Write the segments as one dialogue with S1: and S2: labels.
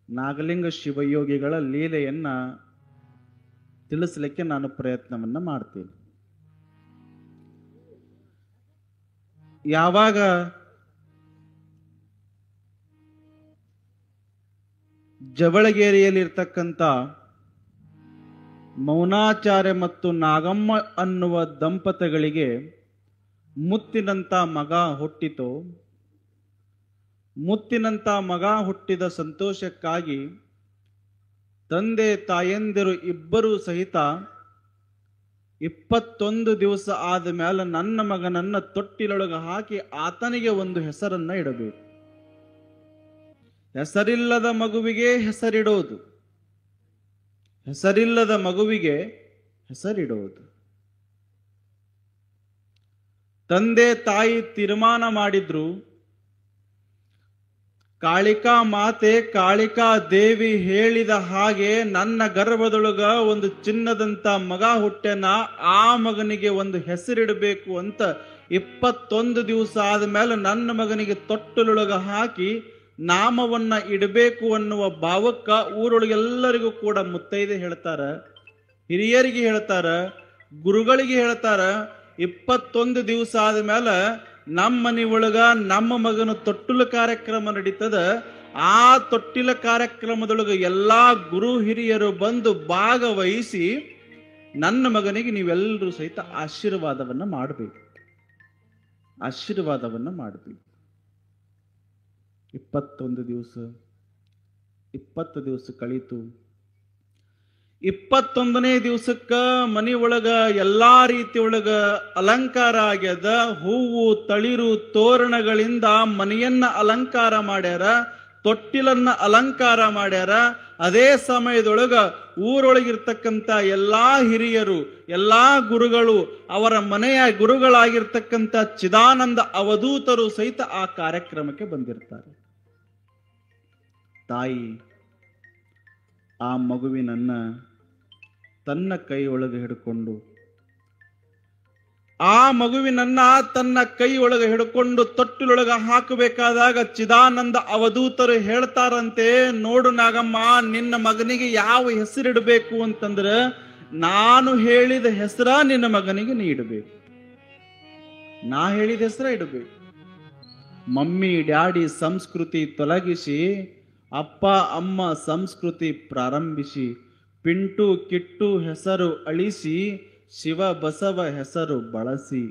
S1: ನಾಗಲಿಂಗ ಶಿವಯೋಗಿಗಳ ಲೀಲೆಯನ್ನ ತಿಳಿಸಲಿಕ್ಕೆ ನಾನು ಪ್ರಯತ್ನವನ್ನ ಮಾಡ್ತೀನಿ. ಯಾವಾಗ ಜವಳಗೇರಿಯಲ್ಲಿರ್ತಕ್ಕಂಥ ಮೌನಾಚಾರ್ಯ ಮತ್ತು ನಾಗಮ್ಮ ಅನ್ನುವ ದಂಪತಿಗಳಿಗೆ ಮುತ್ತಿನಂತ ಮಗ ಹುಟ್ಟಿತು, ಮುತ್ತಿನಂತ ಮಗ ಹುಟ್ಟಿದ ಸಂತೋಷಕ್ಕಾಗಿ ತಂದೆ ತಾಯಂದಿರು ಇಬ್ಬರೂ ಸಹಿತ 21 ದಿವಸ ಆದ ಮೇಲೆ ನನ್ನ ಮಗನನ್ನ ತೊಟ್ಟಿಲೊಳಗೆ ಹಾಕಿ ಆತನಿಗೆ ಒಂದು ಹೆಸರನ್ನ ಇಡಬೇಕು. ಹೆಸರಿಲ್ಲದ ಮಗುವಿಗೆ ಹೆಸರಿಡೋದು, ಹೆಸರಿಲ್ಲದ ಮಗುವಿಗೆ ಹೆಸರಿಡುವುದು. ತಂದೆ ತಾಯಿ ತೀರ್ಮಾನ ಮಾಡಿದ್ರು, ಕಾಳಿಕಾ ಮಾತೆ ಕಾಳಿಕಾ ದೇವಿ ಹೇಳಿದ ಹಾಗೆ ನನ್ನ ಗರ್ಭದೊಳಗ ಒಂದು ಚಿನ್ನದಂತ ಮಗ ಹುಟ್ಟೆನ, ಆ ಮಗನಿಗೆ ಒಂದು ಹೆಸರಿಡಬೇಕು ಅಂತ 21 ದಿವಸ ಆದ್ಮೇಲೆ ನನ್ನ ಮಗನಿಗೆ ತೊಟ್ಟಲೊಳಗ ಹಾಕಿ ನಾಮವನ್ನ ಇಡಬೇಕು ಅನ್ನುವ ಭಾವಕ್ಕ ಊರೊಳಗೆಲ್ಲರಿಗೂ ಕೂಡ ಮುತ್ತೈದೆ ಹೇಳ್ತಾರ, ಹಿರಿಯರಿಗೆ ಹೇಳ್ತಾರ, ಗುರುಗಳಿಗೆ ಹೇಳ್ತಾರ. 21 ದಿವಸ ಆದ್ಮೇಲೆ ನಮ್ಮ ಮನೆ ಒಳಗ ನಮ್ಮ ಮಗನ ತೊಟ್ಟಿಲ ಕಾರ್ಯಕ್ರಮ ನಡೀತದ. ಆ ತೊಟ್ಟಿಲ ಕಾರ್ಯಕ್ರಮದೊಳಗ ಎಲ್ಲಾ ಗುರು ಹಿರಿಯರು ಬಂದು ಭಾಗವಹಿಸಿ ನನ್ನ ಮಗನಿಗೆ ನೀವೆಲ್ಲರೂ ಸಹಿತ ಆಶೀರ್ವಾದವನ್ನ ಮಾಡಬೇಕು, ಆಶೀರ್ವಾದವನ್ನ ಮಾಡಬೇಕು. 21 ದಿವಸ 20 ದಿವಸ ಕಳೀತು. 21ನೇ ದಿವಸಕ್ಕ ಮನಿ ಒಳಗ ಎಲ್ಲಾ ರೀತಿಯೊಳಗ ಅಲಂಕಾರ ಆಗ್ಯದ. ಹೂವು ತಳಿರು ತೋರಣಗಳಿಂದ ಮನೆಯನ್ನ ಅಲಂಕಾರ ಮಾಡ್ಯಾರ, ತೊಟ್ಟಿಲನ್ನ ಅಲಂಕಾರ ಮಾಡ್ಯಾರ. ಅದೇ ಸಮಯದೊಳಗ ಊರೊಳಗಿರ್ತಕ್ಕಂಥ ಎಲ್ಲಾ ಹಿರಿಯರು, ಎಲ್ಲಾ ಗುರುಗಳು, ಅವರ ಮನೆಯ ಗುರುಗಳಾಗಿರ್ತಕ್ಕಂಥ ಚಿದಾನಂದ ಅವಧೂತರು ಸಹಿತ ಆ ಕಾರ್ಯಕ್ರಮಕ್ಕೆ ಬಂದಿರ್ತಾರೆ. ತಾಯಿ ಆ ಮಗುವಿನನ್ನ ತನ್ನ ಕೈಯೊಳಗೆ ಹಿಡ್ಕೊಂಡು, ಆ ಮಗುವಿನನ್ನ ತನ್ನ ಕೈಯೊಳಗೆ ಹಿಡ್ಕೊಂಡು ತೊಟ್ಟಿಲೊಳಗ ಹಾಕಬೇಕಾದಾಗ ಚಿದಾನಂದ ಅವಧೂತರು ಹೇಳ್ತಾರಂತೆ, ನೋಡು ನಾಗಮ್ಮ, ನಿನ್ನ ಮಗನಿಗೆ ಯಾವ ಹೆಸರಿಡಬೇಕು ಅಂತಂದ್ರೆ ನಾನು ಹೇಳಿದ ಹೆಸರ ನಿನ್ನ ಮಗನಿಗೆ ನೀ ಇಡಬೇಕು, ನಾ ಹೇಳಿದ ಹೆಸರ ಇಡಬೇಕು. ಮಮ್ಮಿ ಡ್ಯಾಡಿ ಸಂಸ್ಕೃತಿ ತೊಲಗಿಸಿ ಅಪ್ಪ ಅಮ್ಮ ಸಂಸ್ಕೃತಿ ಪ್ರಾರಂಭಿಸಿ, ಪಿಂಟು ಕಿಟ್ಟು ಹೆಸರು ಅಳಿಸಿ ಶಿವ ಬಸವ ಹೆಸರು ಬಳಸಿ.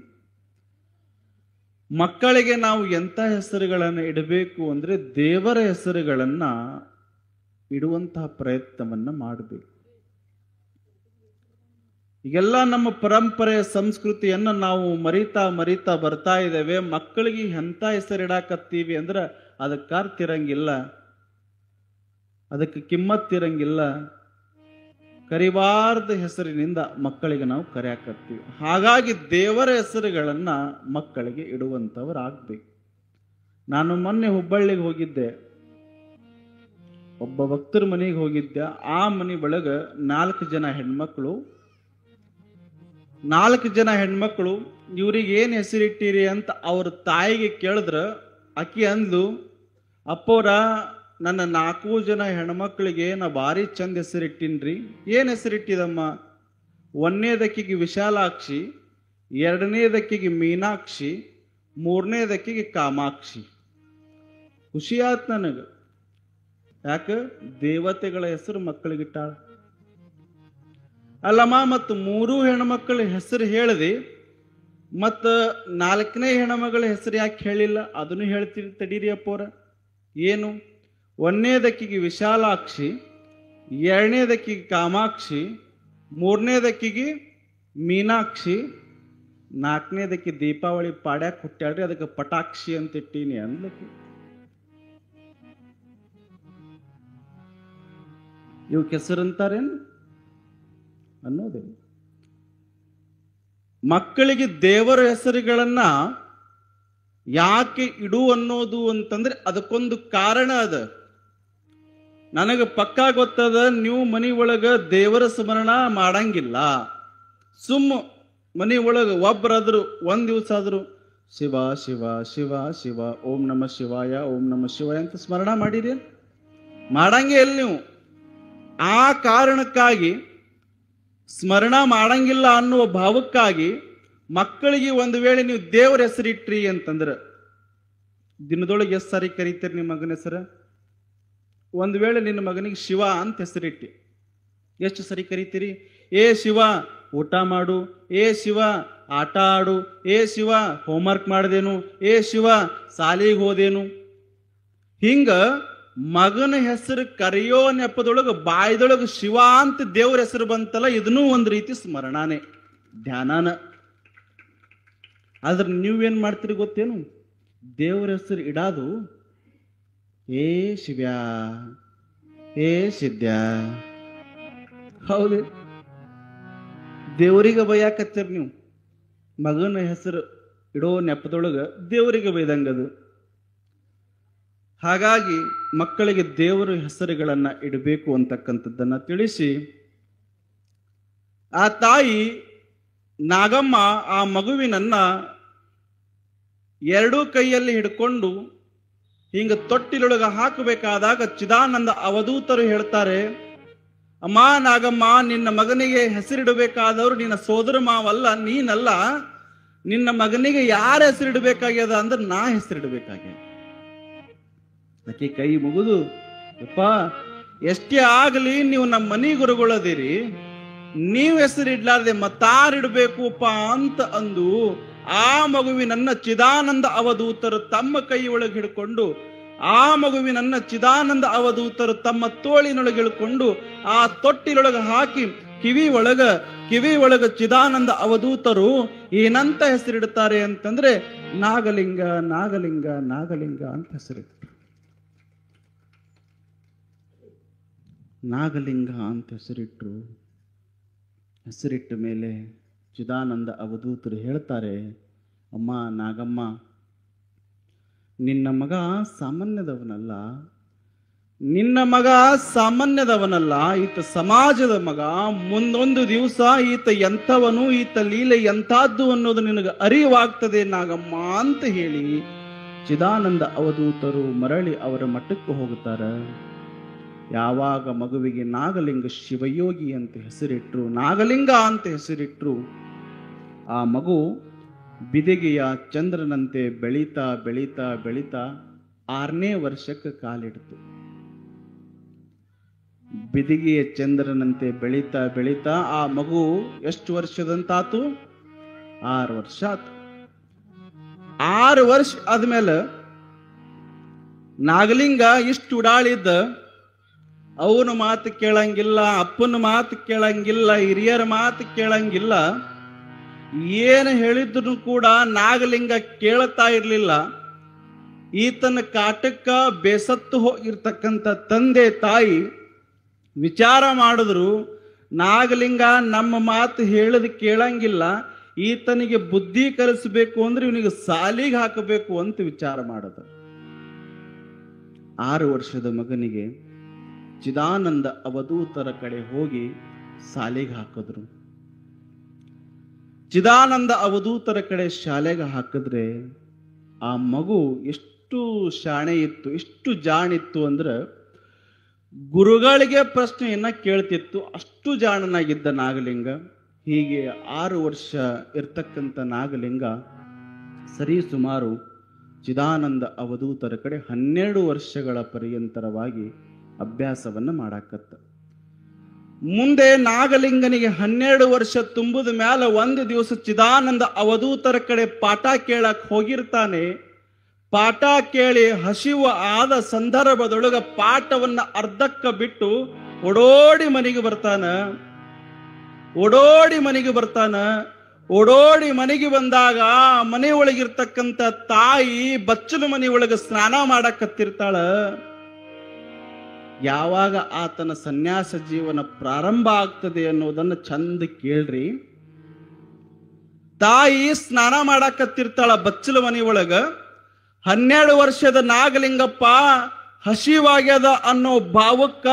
S1: ಮಕ್ಕಳಿಗೆ ನಾವು ಎಂಥ ಹೆಸರುಗಳನ್ನು ಇಡಬೇಕು ಅಂದ್ರೆ ದೇವರ ಹೆಸರುಗಳನ್ನ ಇಡುವಂತಹ ಪ್ರಯತ್ನವನ್ನ ಮಾಡಬೇಕು. ಈಗೆಲ್ಲ ನಮ್ಮ ಪರಂಪರೆ ಸಂಸ್ಕೃತಿಯನ್ನ ನಾವು ಮರಿತಾ ಬರ್ತಾ ಇದ್ದೇವೆ. ಮಕ್ಕಳಿಗೆ ಎಂಥ ಹೆಸರಿಡಾಕತ್ತೀವಿ ಅಂದ್ರೆ ಅದಕ್ಕೆ ಅರ್ಥ ಇರಂಗಿಲ್ಲ, ಅದಕ್ಕೆ ಕಿಮ್ಮತ್ತಿರಂಗಿಲ್ಲ. ಕರಿಬಾರ್ದ ಹೆಸರಿನಿಂದ ಮಕ್ಕಳಿಗೆ ನಾವು ಕರೆಯಾಕತ್ತೀವಿ. ಹಾಗಾಗಿ ದೇವರ ಹೆಸರುಗಳನ್ನ ಮಕ್ಕಳಿಗೆ ಇಡುವಂಥವರಾಗಬೇಕು. ನಾನು ಮೊನ್ನೆ ಹುಬ್ಬಳ್ಳಿಗೆ ಹೋಗಿದ್ದೆ, ಒಬ್ಬ ಭಕ್ತರ ಮನೆಗೆ ಹೋಗಿದ್ದೆ. ಆ ಮನೆ ಒಳಗ 4 ಜನ ಹೆಣ್ಮಕ್ಳು, 4 ಜನ ಹೆಣ್ಮಕ್ಳು ಇವ್ರಿಗೆ ಏನ್ ಹೆಸರಿಟ್ಟಿರಿ ಅಂತ ಅವ್ರ ತಾಯಿಗೆ ಕೇಳಿದ್ರ, ಆಕಿ ಅಂದ್ಲು, ಅಪ್ಪೋರ ನನ್ನ 4 ಜನ ಹೆಣ್ಮಕ್ಳಿಗೆ ನಾ ಭಾರಿ ಚಂದ ಹೆಸರಿಟ್ಟಿನ್ರಿ. ಏನ್ ಹೆಸರಿಟ್ಟಿದಮ್ಮ? 1ನೇದಕ್ಕಿಗೆ ವಿಶಾಲಾಕ್ಷಿ, 2ನೇದಕ್ಕಿಗೆ ಮೀನಾಕ್ಷಿ, 3ನೇದಕ್ಕಿಗೆ ಕಾಮಾಕ್ಷಿ. ಖುಷಿ ಆತ್ ನನಗ. ಯಾಕ? ದೇವತೆಗಳ ಹೆಸರು ಮಕ್ಕಳಿಗಿಟ್ಟಾಳ. ಅಲ್ಲಮ್ಮ, ಮತ್ತು 3 ಹೆಣ್ಮಕ್ಳ ಹೆಸರು ಹೇಳಿದೆ, ಮತ್ತ 4ನೇ ಹೆಣ್ಮಗಳ ಹೆಸರು ಯಾಕೆ ಹೇಳಿಲ್ಲ? ಅದನ್ನು ಹೇಳ್ತೀನಿ ತಡೀರಿ ಅಪ್ಪೋರ. ಏನು? 1ನೇದಕ್ಕಿಗೆ ವಿಶಾಲಾಕ್ಷಿ, 2ನೇದಕ್ಕಿಗೆ ಕಾಮಾಕ್ಷಿ, 3ನೇದಕ್ಕಿಗೆ ಮೀನಾಕ್ಷಿ, 4ನೇದಕ್ಕೆ ದೀಪಾವಳಿ ಪಾಡ್ಯಾಕ ಹುಟ್ಟ್ಯಾಳ್ರಿ, ಅದಕ್ಕೆ ಪಟಾಕ್ಷಿ ಅಂತ ಇಟ್ಟೀನಿ ಅಂದ್ಲಕ್ಕೆ. ಇವಕ್ಕೆ ಹೆಸರಂತಾರೇನು ಅನ್ನೋದೇ. ಮಕ್ಕಳಿಗೆ ದೇವರ ಹೆಸರುಗಳನ್ನ ಯಾಕೆ ಇಡು ಅನ್ನೋದು ಅಂತಂದ್ರೆ ಅದಕ್ಕೊಂದು ಕಾರಣ ಅದ. ನನಗೆ ಪಕ್ಕಾ ಗೊತ್ತದ, ನೀವು ಮನಿ ಒಳಗ ದೇವರ ಸ್ಮರಣ ಮಾಡಂಗಿಲ್ಲ. ಮನಿ ಒಳಗ ಒಬ್ಬರಾದ್ರು 1 ದಿವಸ ಆದ್ರು ಶಿವ ಶಿವ ಶಿವ ಶಿವ ಓಂ ನಮ ಶಿವಾಯ ಓಂ ನಮ ಶಿವಾಯ ಅಂತ ಸ್ಮರಣ ಮಾಡಿರಿ. ಮಾಡಂಗೇ ಇಲ್ಲ ನೀವು. ಆ ಕಾರಣಕ್ಕಾಗಿ ಸ್ಮರಣ ಮಾಡಂಗಿಲ್ಲ ಅನ್ನುವ ಭಾವಕ್ಕಾಗಿ ಮಕ್ಕಳಿಗೆ ಒಂದು ವೇಳೆ ನೀವು ದೇವರ ಹೆಸರಿಟ್ರಿ ಅಂತಂದ್ರೆ ದಿನದೊಳಗೆ ಎಷ್ಟು ಸಾರಿ ಕರೀತೀರಿ ನಿಮ್ಮ ಮಗನ ಹೆಸರು? ಒಂದು ವೇಳೆ ನಿನ್ನ ಮಗನಿಗೆ ಶಿವ ಅಂತ ಹೆಸರಿಟ್ಟಿ, ಎಷ್ಟು ಸರಿ ಕರಿತೀರಿ? ಏ ಶಿವ ಊಟ ಮಾಡು, ಏ ಶಿವ ಆಟ ಆಡು, ಏ ಶಿವ ಹೋಮ್ವರ್ಕ್ ಮಾಡ್ದೇನು, ಏ ಶಿವ ಸಾಲಿಗೆ ಹೋದೇನು. ಹಿಂಗ ಮಗನ ಹೆಸರು ಕರೆಯೋ ನೆಪದೊಳಗೆ ಬಾಯ್ದೊಳಗೆ ಶಿವ ಅಂತ ದೇವ್ರ ಹೆಸರು ಬಂತಲ್ಲ, ಇದನ್ನೂ ಒಂದು ರೀತಿ ಸ್ಮರಣಾನೆ, ಧ್ಯಾನಾನ. ಆದ್ರೆ ನೀವೇನ್ ಮಾಡ್ತೀರಿ ಗೊತ್ತೇನು? ದೇವ್ರ ಹೆಸರು ಇಡಾದು ಏ ಶಿವ್ಯಾ, ಏ ಸಿದ್ಯಾ. ಹೌದು, ದೇವರಿಗೆ ಬೈಯಾಕತ್ತೀರಿ ನೀವು. ಮಗನ ಹೆಸರು ಇಡೋ ನೆಪದೊಳಗೆ ದೇವರಿಗೆ ಬೈದಂಗದು. ಹಾಗಾಗಿ ಮಕ್ಕಳಿಗೆ ದೇವರ ಹೆಸರುಗಳನ್ನ ಇಡಬೇಕು ಅಂತಕ್ಕಂಥದ್ದನ್ನ ತಿಳಿಸಿ ಆ ತಾಯಿ ನಾಗಮ್ಮ ಆ ಮಗುವಿನನ್ನ ಎರಡೂ ಕೈಯಲ್ಲಿ ಹಿಡ್ಕೊಂಡು ಹಿಂಗ ತೊಟ್ಟಿಲೊಳಗ ಹಾಕಬೇಕಾದಾಗ ಚಿದಾನಂದ ಅವಧೂತರು ಹೇಳ್ತಾರೆ, ಅಮ್ಮ ನಾಗಮ್ಮ, ನಿನ್ನ ಮಗನಿಗೆ ಹೆಸರಿಡಬೇಕಾದವರು ನಿನ್ನ ಸೋದರ ಮಾವಲ್ಲ, ನೀನಲ್ಲ. ನಿನ್ನ ಮಗನಿಗೆ ಯಾರ ಹೆಸರಿಡಬೇಕಾಗ್ಯದ ಅಂದ್ರೆ ನಾ ಹೆಸರಿಡಬೇಕಾಗ್ಯದ. ಆಕೆ ಕೈ ಮುಗಿದು, ಯಪ್ಪ ಎಷ್ಟೇ ಆಗಲಿ ನೀವು ನಮ್ಮ ಮನಿ ಗುರುಗಳದಿರಿ, ನೀವು ಹೆಸರಿಡ್ಲಾರ್ದೆ ಮತ್ತಾರಿಡ್ಬೇಕುಪ್ಪ ಅಂತ ಅಂದು ಆ ಮಗುವಿನನ್ನ ಚಿದಾನಂದ ಅವಧೂತರು ತಮ್ಮ ಕೈ ಒಳಗೆ ಹಿಡ್ಕೊಂಡು, ಆ ಮಗುವಿನನ್ನ ಚಿದಾನಂದ ಅವಧೂತರು ತಮ್ಮ ತೋಳಿನೊಳಗೆ ಹಿಡ್ಕೊಂಡು ಆ ತೊಟ್ಟಿಲೊಳಗೆ ಹಾಕಿ ಕಿವಿ ಒಳಗ ಚಿದಾನಂದ ಅವಧೂತರು ಏನಂತ ಹೆಸರಿಡ್ತಾರೆ ಅಂತಂದ್ರೆ ನಾಗಲಿಂಗ ನಾಗಲಿಂಗ ನಾಗಲಿಂಗ ಅಂತ ಹೆಸರಿಡ್ತಾರೆ. ನಾಗಲಿಂಗ ಅಂತ ಹೆಸರಿಟ್ರು. ಹೆಸರಿಟ್ಟ ಮೇಲೆ ಚಿದಾನಂದ ಅವಧೂತರು ಹೇಳ್ತಾರೆ, ಅಮ್ಮ ನಾಗಮ್ಮ, ನಿನ್ನ ಮಗ ಸಾಮಾನ್ಯದವನಲ್ಲ, ನಿನ್ನ ಮಗ ಸಾಮಾನ್ಯದವನಲ್ಲ, ಈತ ಸಮಾಜದ ಮಗ. ಮುಂದೊಂದು ದಿವಸ ಈತ ಎಂಥವನು, ಈತ ಲೀಲೆ ಎಂಥದ್ದು ಅನ್ನೋದು ನಿನಗೆ ಅರಿವಾಗ್ತದೆ ನಾಗಮ್ಮ ಅಂತ ಹೇಳಿ ಚಿದಾನಂದ ಅವಧೂತರು ಮರಳಿ ಅವರ ಮಠಕ್ಕೆ ಹೋಗುತ್ತಾರೆ. ಯಾವಾಗ ಮಗುವಿಗೆ ನಾಗಲಿಂಗ ಶಿವಯೋಗಿ ಅಂತ ಹೆಸರಿಟ್ರು, ನಾಗಲಿಂಗ ಅಂತ ಹೆಸರಿಟ್ರು, ಆ ಮಗು ಬಿದಿಗೆಯ ಚಂದ್ರನಂತೆ ಬೆಳೀತಾ ಬೆಳೀತಾ ಬೆಳೀತಾ 6ನೇ ವರ್ಷಕ್ಕೆ ಕಾಲಿಡ್ತು. ಬಿದಿಗೆಯ ಚಂದ್ರನಂತೆ ಬೆಳೀತಾ ಬೆಳೀತಾ ಆ ಮಗು ಎಷ್ಟು ವರ್ಷದಂತಾತು? 6 ವರ್ಷ ಆತು. 6 ವರ್ಷ ಆದ್ಮೇಲೆ ನಾಗಲಿಂಗ ಇಷ್ಟು ಉಡಾಳಿದ್ದ, ಅವನ ಮಾತು ಕೇಳಂಗಿಲ್ಲ, ಅಪ್ಪನ ಮಾತು ಕೇಳಂಗಿಲ್ಲ, ಹಿರಿಯರ ಮಾತು ಕೇಳಂಗಿಲ್ಲ. ಏನು ಹೇಳಿದ್ರು ಕೂಡ ನಾಗಲಿಂಗ ಕೇಳ್ತಾ ಇರ್ಲಿಲ್ಲ. ಈತನ ಕಾಟಕ್ಕ ಬೇಸತ್ತು ಹೋಗಿರ್ತಕ್ಕಂಥ ತಂದೆ ತಾಯಿ ವಿಚಾರ ಮಾಡಿದ್ರು, ನಾಗಲಿಂಗ ನಮ್ಮ ಮಾತು ಹೇಳದ್ ಕೇಳಂಗಿಲ್ಲ, ಈತನಿಗೆ ಬುದ್ಧಿ ಕಲಿಸಬೇಕು ಅಂದ್ರೆ ಇವನಿಗೆ ಸಾಲಿಗೆ ಹಾಕಬೇಕು ಅಂತ ವಿಚಾರ ಮಾಡಿದ್ರು. 6 ವರ್ಷದ ಮಗನಿಗೆ ಚಿದಾನಂದ ಅವಧೂತರ ಕಡೆ ಹೋಗಿ ಶಾಲೆಗೆ ಹಾಕಿದ್ರು. ಚಿದಾನಂದ ಅವಧೂತರ ಕಡೆ ಶಾಲೆಗೆ ಹಾಕಿದ್ರೆ ಆ ಮಗು ಎಷ್ಟು ಶಾಣೆ ಇತ್ತು, ಎಷ್ಟು ಜಾಣಿತ್ತು ಅಂದ್ರೆ ಗುರುಗಳಿಗೆ ಪ್ರಶ್ನೆಯನ್ನ ಕೇಳ್ತಿತ್ತು, ಅಷ್ಟು ಜಾಣನಾಗಿದ್ದ ನಾಗಲಿಂಗ. ಹೀಗೆ 6 ವರ್ಷ ಇರ್ತಕ್ಕಂಥ ನಾಗಲಿಂಗ ಸರಿ ಸುಮಾರು ಚಿದಾನಂದ ಅವಧೂತರ ಕಡೆ 12 ವರ್ಷಗಳ ಪರ್ಯಂತರವಾಗಿ ಅಭ್ಯಾಸವನ್ನ ಮಾಡಾಕತ್ತ. ಮುಂದೆ ನಾಗಲಿಂಗನಿಗೆ 12 ವರ್ಷ ತುಂಬಿದ ಮೇಲೆ ಒಂದು ದಿವಸ ಚಿದಾನಂದ ಅವಧೂತರ ಕಡೆ ಪಾಠ ಕೇಳಕ್ ಹೋಗಿರ್ತಾನೆ. ಪಾಠ ಕೇಳಿ ಹಸಿವು ಆದ ಸಂದರ್ಭದೊಳಗ ಪಾಠವನ್ನ ಅರ್ಧಕ್ಕ ಬಿಟ್ಟು ಓಡೋಡಿ ಮನೆಗೆ ಬರ್ತಾನ. ಓಡೋಡಿ ಮನೆಗೆ ಬಂದಾಗ ಮನೆಯೊಳಗಿರ್ತಕ್ಕಂಥ ತಾಯಿ ಬಚ್ಚಲ ಮನೆಯೊಳಗ ಸ್ನಾನ ಮಾಡಕತ್ತಿರ್ತಾಳ. ಯಾವಾಗ ಆತನ ಸನ್ಯಾಸ ಜೀವನ ಪ್ರಾರಂಭ ಆಗ್ತದೆ ಅನ್ನೋದನ್ನ ಚಂದ ಕೇಳ್ರಿ. ತಾಯಿ ಸ್ನಾನ ಮಾಡಕತ್ತಿರ್ತಾಳ ಬಚ್ಚಲ ಮನೆಯೊಳಗ. 12 ವರ್ಷದ ನಾಗಲಿಂಗಪ್ಪ ಹಸಿವಾಗ್ಯದ ಅನ್ನೋ ಭಾವಕ್ಕ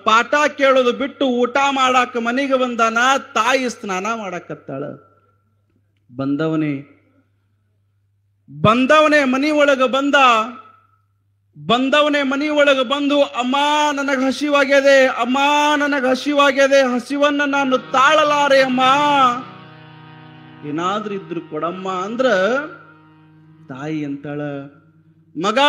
S1: ಪಾಠ ಕೇಳೋದು ಬಿಟ್ಟು ಊಟ ಮಾಡಾಕ ಮನೆಗೆ ಬಂದಾನ. ತಾಯಿ ಸ್ನಾನ ಮಾಡಕತ್ತಾಳ. ಬಂದವನೇ ಮನೆಯೊಳಗ ಬಂದ. ಬಂದವನೇ ಮನಿ ಒಳಗೆ ಬಂದು, ಅಮ್ಮ ನನಗೆ ಹಸಿವಾಗ್ಯದೆ, ಅಮ್ಮ ನನಗೆ ಹಸಿವಾಗ್ಯದೆ, ಹಸಿವನ್ನ ನಾನು ತಾಳಲಾರೆ ಅಮ್ಮ, ಏನಾದ್ರೂ ಇದ್ರು ಕೊಡಮ್ಮ ಅಂದ್ರ ತಾಯಿ ಅಂತಾಳ, ಮಗ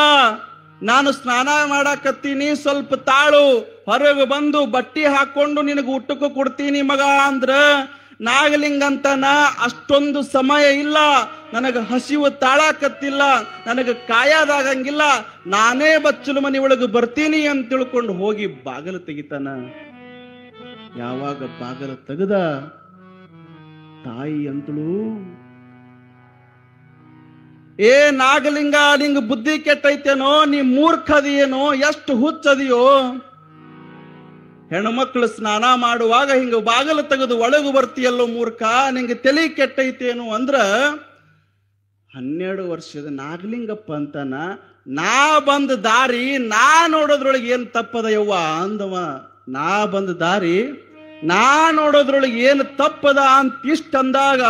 S1: ನಾನು ಸ್ನಾನ ಮಾಡಾಕತ್ತೀನಿ, ಸ್ವಲ್ಪ ತಾಳು, ಹೊರಗೆ ಬಂದು ಬಟ್ಟಿ ಹಾಕೊಂಡು ನಿನಗೆ ಊಟಕ್ಕೂ ಕೊಡ್ತೀನಿ ಮಗ ಅಂದ್ರ ನಾಗಲಿಂಗ ಅಂತಾನ, ಅಷ್ಟೊಂದು ಸಮಯ ಇಲ್ಲ, ನನಗೆ ಹಸಿವು ತಾಳಾಕತ್ತಿಲ್ಲ, ನನಗೆ ಕಾಯದಾಗಂಗಿಲ್ಲ, ನಾನೇ ಬಚ್ಚಲು ಮನೆ ಒಳಗೆ ಬರ್ತೀನಿ ಅಂತ ತಿಳ್ಕೊಂಡು ಹೋಗಿ ಬಾಗಲು ತೆಗಿತಾನ. ಯಾವಾಗ ಬಾಗಲು ತೆಗೆದ ತಾಯಿ ಅಂತಳು, ಏ ನಾಗಲಿಂಗ, ನಿಂಗ ಬುದ್ಧಿ ಕೆಟ್ಟೈತೇನೋ, ನೀ ಮೂರ್ಖದಿಯೇನೋ, ಎಷ್ಟು ಹುಚ್ಚದಿಯೋ, ಹೆಣ್ಮಕ್ಳು ಸ್ನಾನ ಮಾಡುವಾಗ ಹಿಂಗ ಬಾಗಲು ತೆಗೆದು ಒಳಗು ಬರ್ತೀಯಲ್ಲೋ ಮೂರ್ಖ, ನಿಂಗೆ ತಲೆ ಕೆಟ್ಟೈತೇನು ಅಂದ್ರ 12 ವರ್ಷದ ನಾಗಲಿಂಗಪ್ಪ ಅಂತಾನ, ನಾ ಬಂದ ದಾರಿ ನಾ ನೋಡೋದ್ರೊಳಗೆ ಏನ್ ತಪ್ಪದ ಯವ್ವ ಅಂದವ. ನಾ ಬಂದ ದಾರಿ ನಾ ನೋಡೋದ್ರೊಳಗೆ ಏನು ತಪ್ಪದ ಅಂತ ಇಷ್ಟ ಅಂದಾಗ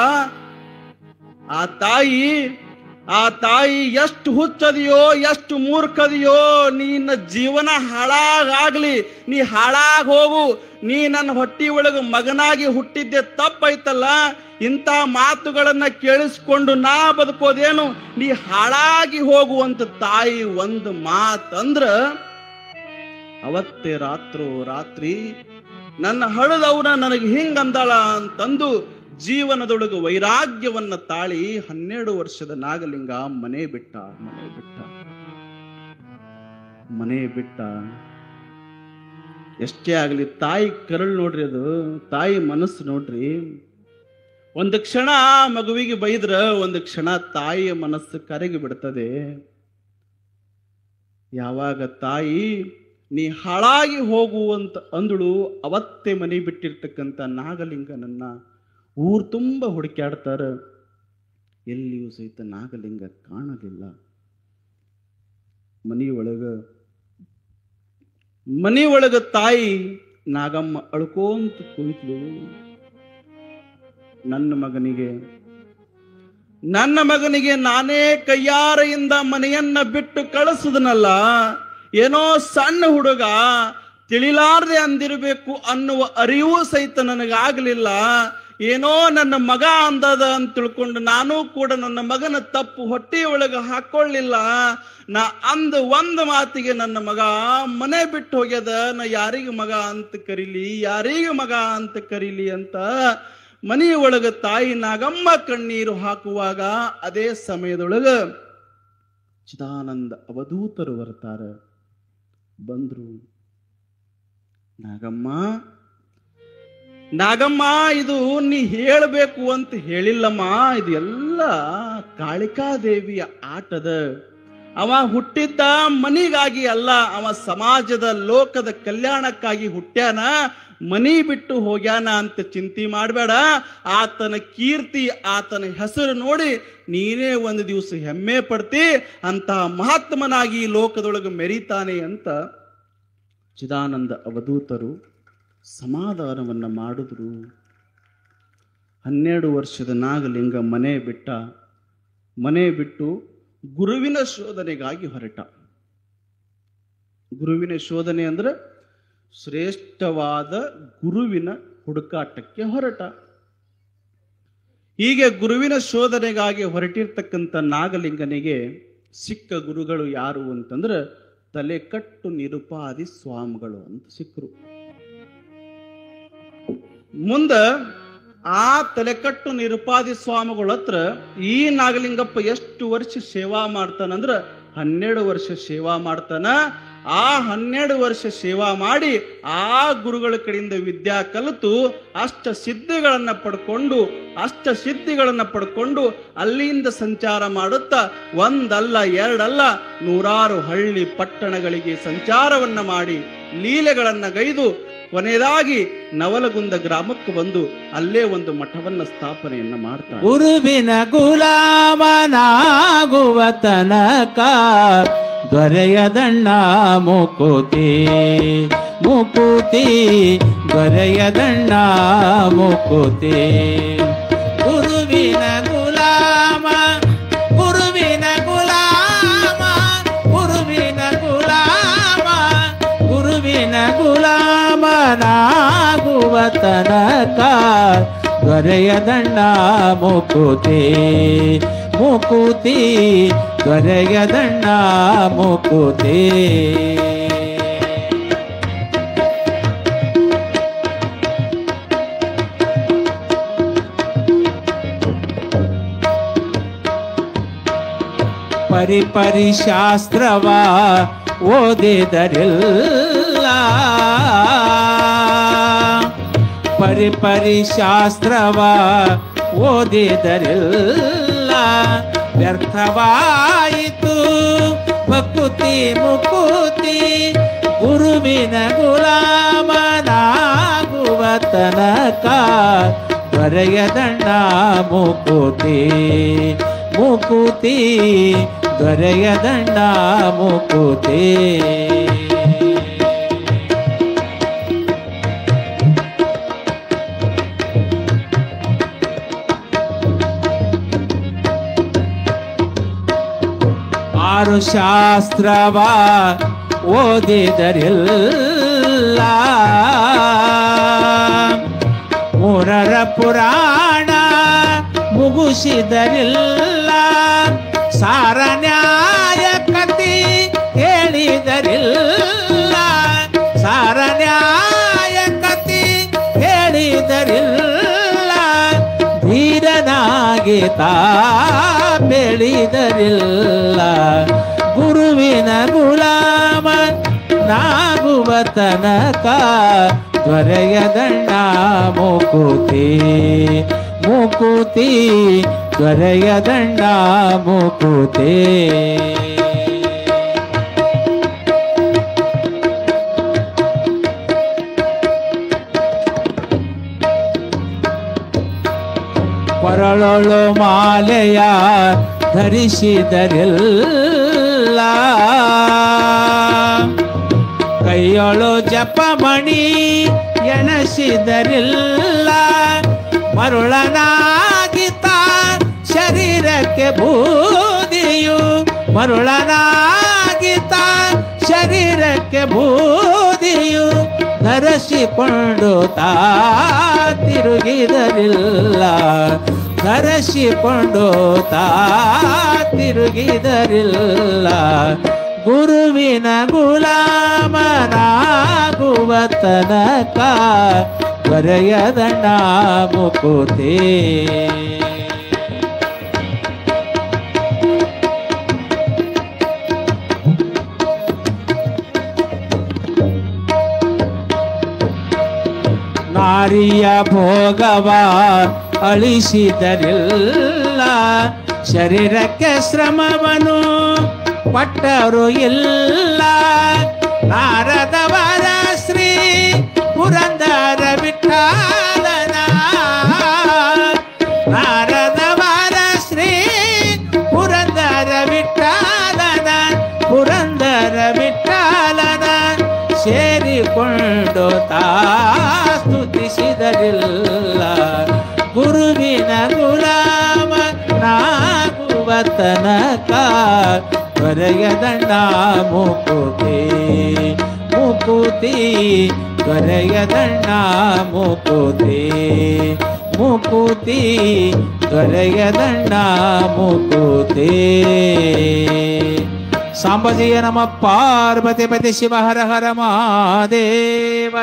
S1: ಆ ತಾಯಿ ಎಷ್ಟು ಹುಚ್ಚದಿಯೋ, ಎಷ್ಟು ಮೂರ್ಖದಿಯೋ, ನಿನ್ನ ಜೀವನ ಹಾಳಾಗ್ಲಿ, ನೀ ಹಾಳಾಗ್ ಹೋಗು, ನೀ ನನ್ನ ಹೊಟ್ಟಿ ಒಳಗೆ ಮಗನಾಗಿ ಹುಟ್ಟಿದ್ದೆ ತಪ್ಪೈತಲ್ಲ, ಇಂಥ ಮಾತುಗಳನ್ನ ಕೇಳಿಸ್ಕೊಂಡು ನಾ ಬದುಕೋದೇನು, ನೀ ಹಾಳಾಗಿ ಹೋಗುವಂತ ತಾಯಿ ಒಂದು ಮಾತಂದ್ರ ಅವತ್ತೇ ರಾತ್ರಿ ನನ್ನ ಹಳದವನ ನನಗೆ ಹಿಂಗಂದಾಳ ಅಂತಂದು ಜೀವನದೊಳಗೆ ವೈರಾಗ್ಯವನ್ನ ತಾಳಿ 12 ವರ್ಷದ ನಾಗಲಿಂಗ ಮನೆ ಬಿಟ್ಟ. ಎಷ್ಟೇ ಆಗಲಿ ತಾಯಿ ಕರಳು ನೋಡ್ರಿ, ಅದು ತಾಯಿ ಮನಸ್ಸು ನೋಡ್ರಿ. ಒಂದು ಕ್ಷಣ ಮಗುವಿಗೆ ಬೈದ್ರ ಒಂದು ಕ್ಷಣ ತಾಯಿಯ ಮನಸ್ಸು ಕರಗಿ ಬಿಡ್ತದೆ. ಯಾವಾಗ ತಾಯಿ ನೀ ಹಾಳಾಗಿ ಹೋಗುವಂತ ಅಂದಳು, ಅವತ್ತೇ ಮನೆ ಬಿಟ್ಟಿರ್ತಕ್ಕಂಥ ನಾಗಲಿಂಗನನ್ನ ಊರ್ ತುಂಬ ಹುಡುಕ್ಯಾಡ್ತಾರ, ಎಲ್ಲಿಯೂ ಸಹಿತ ನಾಗಲಿಂಗ ಕಾಣಲಿಲ್ಲ. ಮನೆಯೊಳಗ ತಾಯಿ ನಾಗಮ್ಮ ಅಳ್ಕೋಂತ ಕುಂತ್ಲು, ನನ್ನ ಮಗನಿಗೆ ನಾನೇ ಕೈಯಾರೆಯಿಂದ ಮನೆಯನ್ನ ಬಿಟ್ಟು ಕಳಿಸುದನಲ್ಲ, ಏನೋ ಸಣ್ಣ ಹುಡುಗ ತಿಳಿಲಾರ್ದೆ ಅಂದಿರಬೇಕು ಅನ್ನುವ ಅರಿವು ಸಹಿತ ನನಗಾಗಲಿಲ್ಲ. ಏನೋ ನನ್ನ ಮಗ ಅಂದದ ಅಂತ ತಿಳ್ಕೊಂಡು ನಾನು ಕೂಡ ನನ್ನ ಮಗನ ತಪ್ಪು ಹೊಟ್ಟೆಯೊಳಗೆ ಹಾಕೊಳ್ಳಿಲ್ಲ. ನಾ ಅಂದ ಒಂದು ಮಾತಿಗೆ ನನ್ನ ಮಗ ಮನೆ ಬಿಟ್ಟು ಹೋಗ್ಯದ, ನಾ ಯಾರಿಗೆ ಮಗ ಅಂತ ಕರೀಲಿ ಅಂತ ಮನೆಯೊಳಗ ತಾಯಿ ನಾಗಮ್ಮ ಕಣ್ಣೀರು ಹಾಕುವಾಗ ಅದೇ ಸಮಯದೊಳಗ ಚಿದಾನಂದ ಅವಧೂತರು ಬರ್ತಾರ. ಬಂದ್ರು, ನಾಗಮ್ಮ ಇದು ನೀ ಹೇಳಬೇಕು ಅಂತ ಹೇಳಿಲ್ಲಮ್ಮ, ಇದು ಎಲ್ಲ ಕಾಳಿಕಾದೇವಿಯ ಆಟದ. ಅವ ಹುಟ್ಟಿದ್ದ ಮನಿಗಾಗಿ ಅಲ್ಲ, ಅವ ಸಮಾಜದ ಲೋಕದ ಕಲ್ಯಾಣಕ್ಕಾಗಿ ಹುಟ್ಟ್ಯಾನ, ಮನಿ ಬಿಟ್ಟು ಹೋಗ್ಯಾನ ಅಂತ ಚಿಂತೆ ಮಾಡಬೇಡ. ಆತನ ಕೀರ್ತಿ, ಆತನ ಹೆಸರು ನೋಡಿ ನೀನೇ ಒಂದು ದಿವಸ ಹೆಮ್ಮೆ ಪಡ್ತಿ, ಅಂತ ಮಹಾತ್ಮನಾಗಿ ಲೋಕದೊಳಗೆ ಮೆರೀತಾನೆ ಅಂತ ಚಿದಾನಂದ ಅವಧೂತರು ಸಮಾಧಾನವನ್ನ ಮಾಡಿದ್ರು. 12 ವರ್ಷದ ನಾಗಲಿಂಗ ಮನೆ ಬಿಟ್ಟು ಗುರುವಿನ ಶೋಧನೆಗಾಗಿ ಹೊರಟ. ಗುರುವಿನ ಶೋಧನೆ ಅಂದ್ರೆ ಶ್ರೇಷ್ಠವಾದ ಗುರುವಿನ ಹುಡುಕಾಟಕ್ಕೆ ಹೊರಟ. ಹೀಗೆ ಗುರುವಿನ ಶೋಧನೆಗಾಗಿ ಹೊರಟಿರ್ತಕ್ಕಂಥ ನಾಗಲಿಂಗನಿಗೆ ಸಿಕ್ಕ ಗುರುಗಳು ಯಾರು ಅಂತಂದ್ರೆ ತಲೆಕಟ್ಟು ನಿರುಪಾದಿ ಸ್ವಾಮಿಗಳು ಅಂತ ಸಿಕ್ಕರು. ಮುಂದ ಆ ತಲೆಕಟ್ಟು ನಿರುಪಾದಿ ಸ್ವಾಮಿಗಳ ಹತ್ರ ಈ ನಾಗಲಿಂಗಪ್ಪ ಎಷ್ಟು ವರ್ಷ ಸೇವಾ ಮಾಡ್ತಾನಂದ್ರ 12 ವರ್ಷ ಸೇವಾ ಮಾಡ್ತಾನ. ಆ 12 ವರ್ಷ ಸೇವಾ ಮಾಡಿ ಆ ಗುರುಗಳ ಕಡೆಯಿಂದ ವಿದ್ಯಾ ಕಲಿತು ಅಷ್ಟ ಸಿದ್ಧಿಗಳನ್ನ ಪಡ್ಕೊಂಡು ಅಲ್ಲಿಂದ ಸಂಚಾರ ಮಾಡುತ್ತಾ ಒಂದಲ್ಲ ಎರಡಲ್ಲ 100 ಹಳ್ಳಿ ಪಟ್ಟಣಗಳಿಗೆ ಸಂಚಾರವನ್ನ ಮಾಡಿ ಲೀಲೆಗಳನ್ನ ಗೈದು ಕೊನೆಯದಾಗಿ ನವಲಗುಂದ ಗ್ರಾಮಕ್ಕೆ ಬಂದು ಅಲ್ಲೇ ಒಂದು ಮಠವನ್ನ ಸ್ಥಾಪನೆಯನ್ನ ಮಾಡ್ತಾರೆ.
S2: ಗುರುವಿನ ಗುಲಾಮನಾಗುವ ತನಕ ದೊರೆಯದಣ್ಣ ಮುಕುತಿ ದೊರೆಯದಣ್ಣ ಮುಕುತಿ. ಗುರುವಿನ ಗುಲಾಮ ಗುರುವಿನ ಗುಲಾಮ ಗುರುವಿನ ಗುಲಾಮ ನಾಗುವ ತನಕ ದೊರೆಯದಣ್ಣ ಮುಕುತಿ ಮುಕುತಿ ದೊರೆಯದಣ್ಣ ಮುಕುತಿ. ಪರಿಪರಿ ಶಾಸ್ತ್ರವ ಓದಿದರಿಲ್ಲ ಪರಿಪರಿ ಶಾಸ್ತ್ರವ ಓದಿದರಿಲ್ಲ ವ್ಯರ್ಥವಾಯಿತು ಮುಕುತಿ ಮುಕುತಿ ಗುರುವಿನ ಗುಲಾಮನಾಗುವ ತನಕ ದೊರೆಯದಣ್ಣ ಮುಕುತಿ ಮುಕುತಿ ದೊರೆಯದಣ್ಣ ಮುಕುತಿ. ಆರು ಶಾಸ್ತ್ರವ ಓದಿದರಿಲ್ಲ ಮೂರರ ಪುರಾಣ ಮುಗಿಸಿದರಿಲ್ಲ ಸಾರ ನ್ಯಾಯ ಕತಿ ಹೇಳಿದರಿಲ್ಲ ಸಾರ ನ್ಯಾಯ ಕತಿ ಹೇಳಿದರಿಲ್ಲ ಧೀರನಾಗಿ ತಾ ಬೆಳೆದರಿಲ್ಲ ಗುರುವಿನ ಗುಲಾಮ ನಾಗುವ ತನಕ ದೊರೆಯದಣ್ಣ ಮುಕುತಿ ಮುಕುತಿ ದೊರೆಯದಣ್ಣ ಮುಕುತಿ. ಕೊರಳೊಳು ಮಾಲೆಯ ಧರಿಸಿದರಿಲ್ಲ ಕೈಯೊಳು ಜಪಮಣಿ ಎಣಸಿದರಿಲ್ಲ ಮರುಳನಾಗಿತ ಶರೀರಕ್ಕೆ ಬೂದಿಯು ಮರುಳನಾಗಿತ ಶರೀರಕ್ಕೆ ಬೂದಿಯು ಧರಿಸಿಕೊಂಡು ತಾ ತಿರುಗಿದರಿಲ್ಲ ಧರಿಸಿಕೊಂಡು ತಾ ತಿರುಗಿದರಿಲ್ಲ ಗುರುವಿನ ಗುಲಾಮನಾಗುವ ತನಕ ದೊರೆಯದಣ್ಣ ಮುಕುತಿ. ನಾರಿಯ ಭೋಗವ ಅಳಿಸಿದರಿಲ್ಲ ಶರೀರಕ್ಕೆ ಶ್ರಮವನ್ನು ಪಟ್ಟರು ಇಲ್ಲ ನಾರದವರ ಶ್ರೀ ಪುರಂದರ ವಿಠಲನ ನಾರದವರ ಶ್ರೀ ಪುರಂದರ ವಿಠಲನ ಪುರಂದರ ವಿಠಲನ ಸೇರಿಕೊಂಡು ತಾ ಸ್ತುತಿಸಿದರಿಲ್ಲ ಗುರುವಿನ ಗುಲಾಮ ನಾಗುವ ತನಕ ದೊರೆಯದಣ್ಣ ಮುಕುತಿ ಮುಕುತಿ ದೊರೆಯದಣ್ಣ ಮುಕುತಿ ಮುಕುತಿ ದೊರೆಯದಣ್ಣ ಮುಕುತಿ. ಸಾಂಬಜಯ ನಮ ಪಾರ್ವತಿ ಪತಿ ಶಿವ ಹರ ಹರ ಮಹಾದೇವ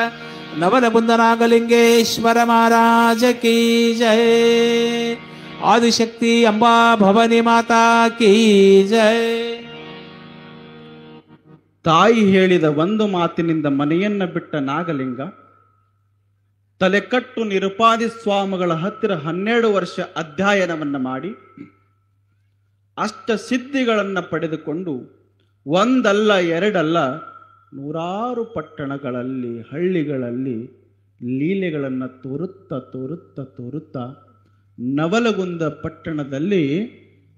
S2: ನವಲಗುಂದನಾಗಲಿಂಗೇಶ್ವರ ಮಹಾರಾಜ ಕೀ ಜಯ ಆದಿಶಕ್ತಿ ಅಂಬಾ ಭವಾನಿ ಮಾತಾ ಕೀ ಜಯ.
S1: ತಾಯಿ ಹೇಳಿದ ಒಂದು ಮಾತಿನಿಂದ ಮನೆಯನ್ನ ಬಿಟ್ಟ ನಾಗಲಿಂಗ ತಲೆಕಟ್ಟು ನಿರುಪಾದಿ ಸ್ವಾಮಿಗಳ ಹತ್ತಿರ 12 ವರ್ಷ ಅಧ್ಯಯನವನ್ನ ಮಾಡಿ ಅಷ್ಟ ಸಿದ್ಧಿಗಳನ್ನ ಪಡೆದುಕೊಂಡು ಒಂದಲ್ಲ ಎರಡಲ್ಲ 100 ಪಟ್ಟಣಗಳಲ್ಲಿ ಹಳ್ಳಿಗಳಲ್ಲಿ ಲೀಲೆಗಳನ್ನು ತೋರುತ್ತಾ ನವಲಗುಂದ ಪಟ್ಟಣದಲ್ಲಿ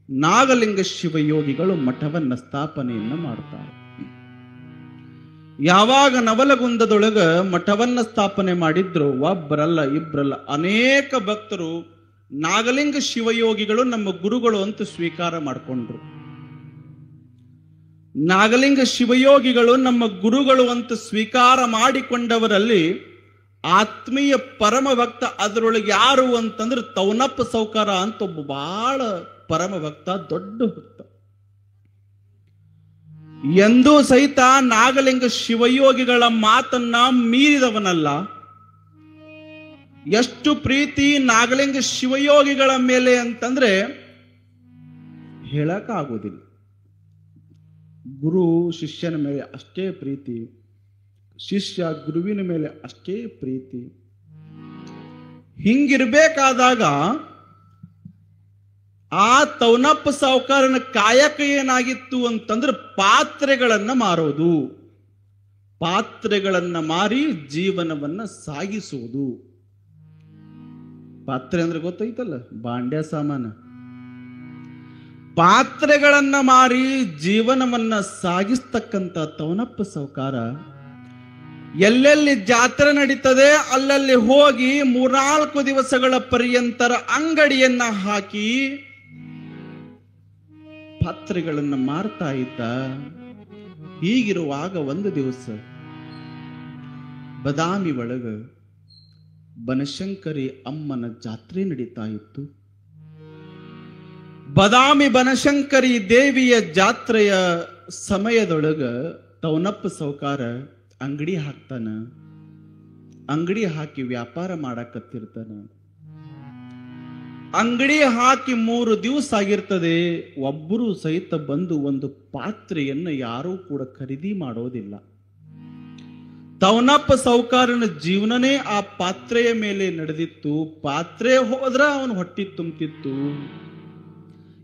S1: ನಾಗಲಿಂಗ ಶಿವಯೋಗಿಗಳು ಮಠವನ್ನ ಸ್ಥಾಪನೆಯನ್ನ ಮಾಡ್ತಾರೆ. ಯಾವಾಗ ನವಲಗುಂದದೊಳಗ ಮಠವನ್ನ ಸ್ಥಾಪನೆ ಮಾಡಿದ್ರು ಒಬ್ಬರಲ್ಲ ಇಬ್ಬರಲ್ಲ ಅನೇಕ ಭಕ್ತರು ನಾಗಲಿಂಗ ಶಿವಯೋಗಿಗಳು ನಮ್ಮ ಗುರುಗಳು ಅಂತ ಸ್ವೀಕಾರ ಮಾಡಿಕೊಂಡ್ರು. ನಾಗಲಿಂಗ ಶಿವಯೋಗಿಗಳು ನಮ್ಮ ಗುರುಗಳು ಅಂತ ಸ್ವೀಕಾರ ಮಾಡಿಕೊಂಡವರಲ್ಲಿ ಆತ್ಮೀಯ ಪರಮ ಭಕ್ತ. ಅದರೊಳಗೆ ಯಾರು ಅಂತಂದ್ರೆ ತವನಪ್ಪ ಸೌಕಾರ ಅಂತ ಒಬ್ಬ ಬಹಳ ಪರಮ ಭಕ್ತ, ದೊಡ್ಡ ಭಕ್ತ. ಎಂದೂ ಸಹಿತ ನಾಗಲಿಂಗ ಶಿವಯೋಗಿಗಳ ಮಾತನ್ನ ಮೀರಿದವನಲ್ಲ. ಎಷ್ಟು ಪ್ರೀತಿ ನಾಗಲಿಂಗ ಶಿವಯೋಗಿಗಳ ಮೇಲೆ ಅಂತಂದ್ರೆ ಹೇಳಕ್ಕಾಗೋದಿಲ್ಲ. ಗುರು ಶಿಷ್ಯನ ಮೇಲೆ ಅಷ್ಟೇ ಪ್ರೀತಿ, ಶಿಷ್ಯ ಗುರುವಿನ ಮೇಲೆ ಅಷ್ಟೇ ಪ್ರೀತಿ. ಹಿಂಗಿರ್ಬೇಕಾದಾಗ ಆ ತವನಪ್ಪ ಸಾವುಕಾರನ ಕಾಯಕ ಏನಾಗಿತ್ತು ಅಂತಂದ್ರೆ ಪಾತ್ರೆಗಳನ್ನ ಮಾರೋದು, ಪಾತ್ರೆಗಳನ್ನ ಮಾರಿ ಜೀವನವನ್ನ ಸಾಗಿಸುವುದು. ಪಾತ್ರೆ ಅಂದ್ರೆ ಗೊತ್ತೈತಲ್ಲ, ಬಾಂಡ್ಯ ಸಾಮಾನ. ಪಾತ್ರೆಗಳನ್ನ ಮಾರಿ ಜೀವನವನ್ನ ಸಾಗಿಸ್ತಕ್ಕಂಥ ತವನಪ್ಪ ಸಾವುಕಾರ ಎಲ್ಲೆಲ್ಲಿ ಜಾತ್ರೆ ನಡೀತದೆ ಅಲ್ಲಲ್ಲಿ ಹೋಗಿ 3-4 ದಿವಸಗಳ ಪರ್ಯಂತರ ಅಂಗಡಿಯನ್ನ ಹಾಕಿ ಪಾತ್ರೆಗಳನ್ನ ಮಾರ್ತಾ ಇದ್ದ. ಹೀಗಿರುವಾಗ ಒಂದು ದಿವಸ ಬದಾಮಿ ಒಳಗ ಬನಶಂಕರಿ ಅಮ್ಮನ ಜಾತ್ರೆ ನಡೀತಾ ಇತ್ತು. ಬದಾಮಿ ಬನಶಂಕರಿ ದೇವಿಯ ಜಾತ್ರೆಯ ಸಮಯದೊಳಗ ತವನಪ್ಪ ಸಾವುಕಾರ ಅಂಗಡಿ ಹಾಕ್ತಾನ. ಅಂಗಡಿ ಹಾಕಿ ವ್ಯಾಪಾರ ಮಾಡಕತ್ತಿರ್ತಾನ. ಅಂಗಡಿ ಹಾಕಿ 3 ದಿವಸ ಆಗಿರ್ತದೆ. ಒಬ್ಬರು ಸಹಿತ ಬಂದು ಒಂದು ಪಾತ್ರೆಯನ್ನು ಯಾರೂ ಕೂಡ ಖರೀದಿ ಮಾಡೋದಿಲ್ಲ. ತವನಪ್ಪ ಸಾವುಕಾರನ ಜೀವನನೇ ಆ ಪಾತ್ರೆಯ ಮೇಲೆ ನಡೆದಿತ್ತು. ಪಾತ್ರೆ ಹೋದ್ರ ಅವನು ಹೊಟ್ಟಿ ತುಂಬ್ತಿತ್ತು.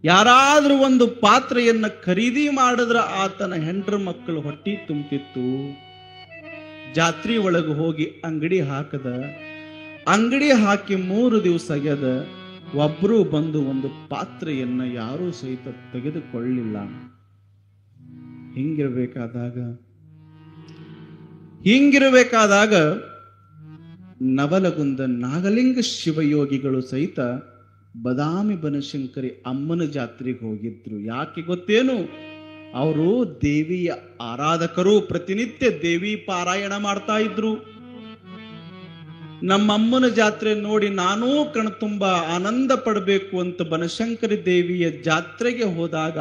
S1: ಯಾರಾದ್ರೂ ಒಂದು ಪಾತ್ರೆಯನ್ನ ಖರೀದಿ ಮಾಡಿದ್ರ ಆತನ ಹೆಂಡ್ರ ಮಕ್ಕಳು ಹೊಟ್ಟಿ ತುಂಬ್ತಿತ್ತು. ಜಾತ್ರೆ ಒಳಗೆ ಹೋಗಿ ಅಂಗಡಿ ಹಾಕದ. ಅಂಗಡಿ ಹಾಕಿ 3 ದಿವಸ ಆಗ್ಯದ. ಒಬ್ರು ಬಂದು ಒಂದು ಪಾತ್ರೆಯನ್ನ ಯಾರೂ ಸಹಿತ ತೆಗೆದುಕೊಳ್ಳಿಲ್ಲ. ಹಿಂಗಿರಬೇಕಾದಾಗ ನವಲಗುಂದ ನಾಗಲಿಂಗ ಶಿವಯೋಗಿಗಳು ಸಹಿತ ಬದಾಮಿ ಬನಶಂಕರಿ ಅಮ್ಮನ ಜಾತ್ರೆಗೆ ಹೋಗಿದ್ರು. ಯಾಕೆ ಗೊತ್ತೇನು? ಅವರು ದೇವಿಯ ಆರಾಧಕರು. ಪ್ರತಿನಿತ್ಯ ದೇವಿ ಪಾರಾಯಣ ಮಾಡ್ತಾ ಇದ್ರು. ನಮ್ಮಮ್ಮನ ಜಾತ್ರೆ ನೋಡಿ ನಾನೂ ಕಣ್ತುಂಬ ಆನಂದ ಪಡಬೇಕು ಅಂತ ಬನಶಂಕರಿ ದೇವಿಯ ಜಾತ್ರೆಗೆ ಹೋದಾಗ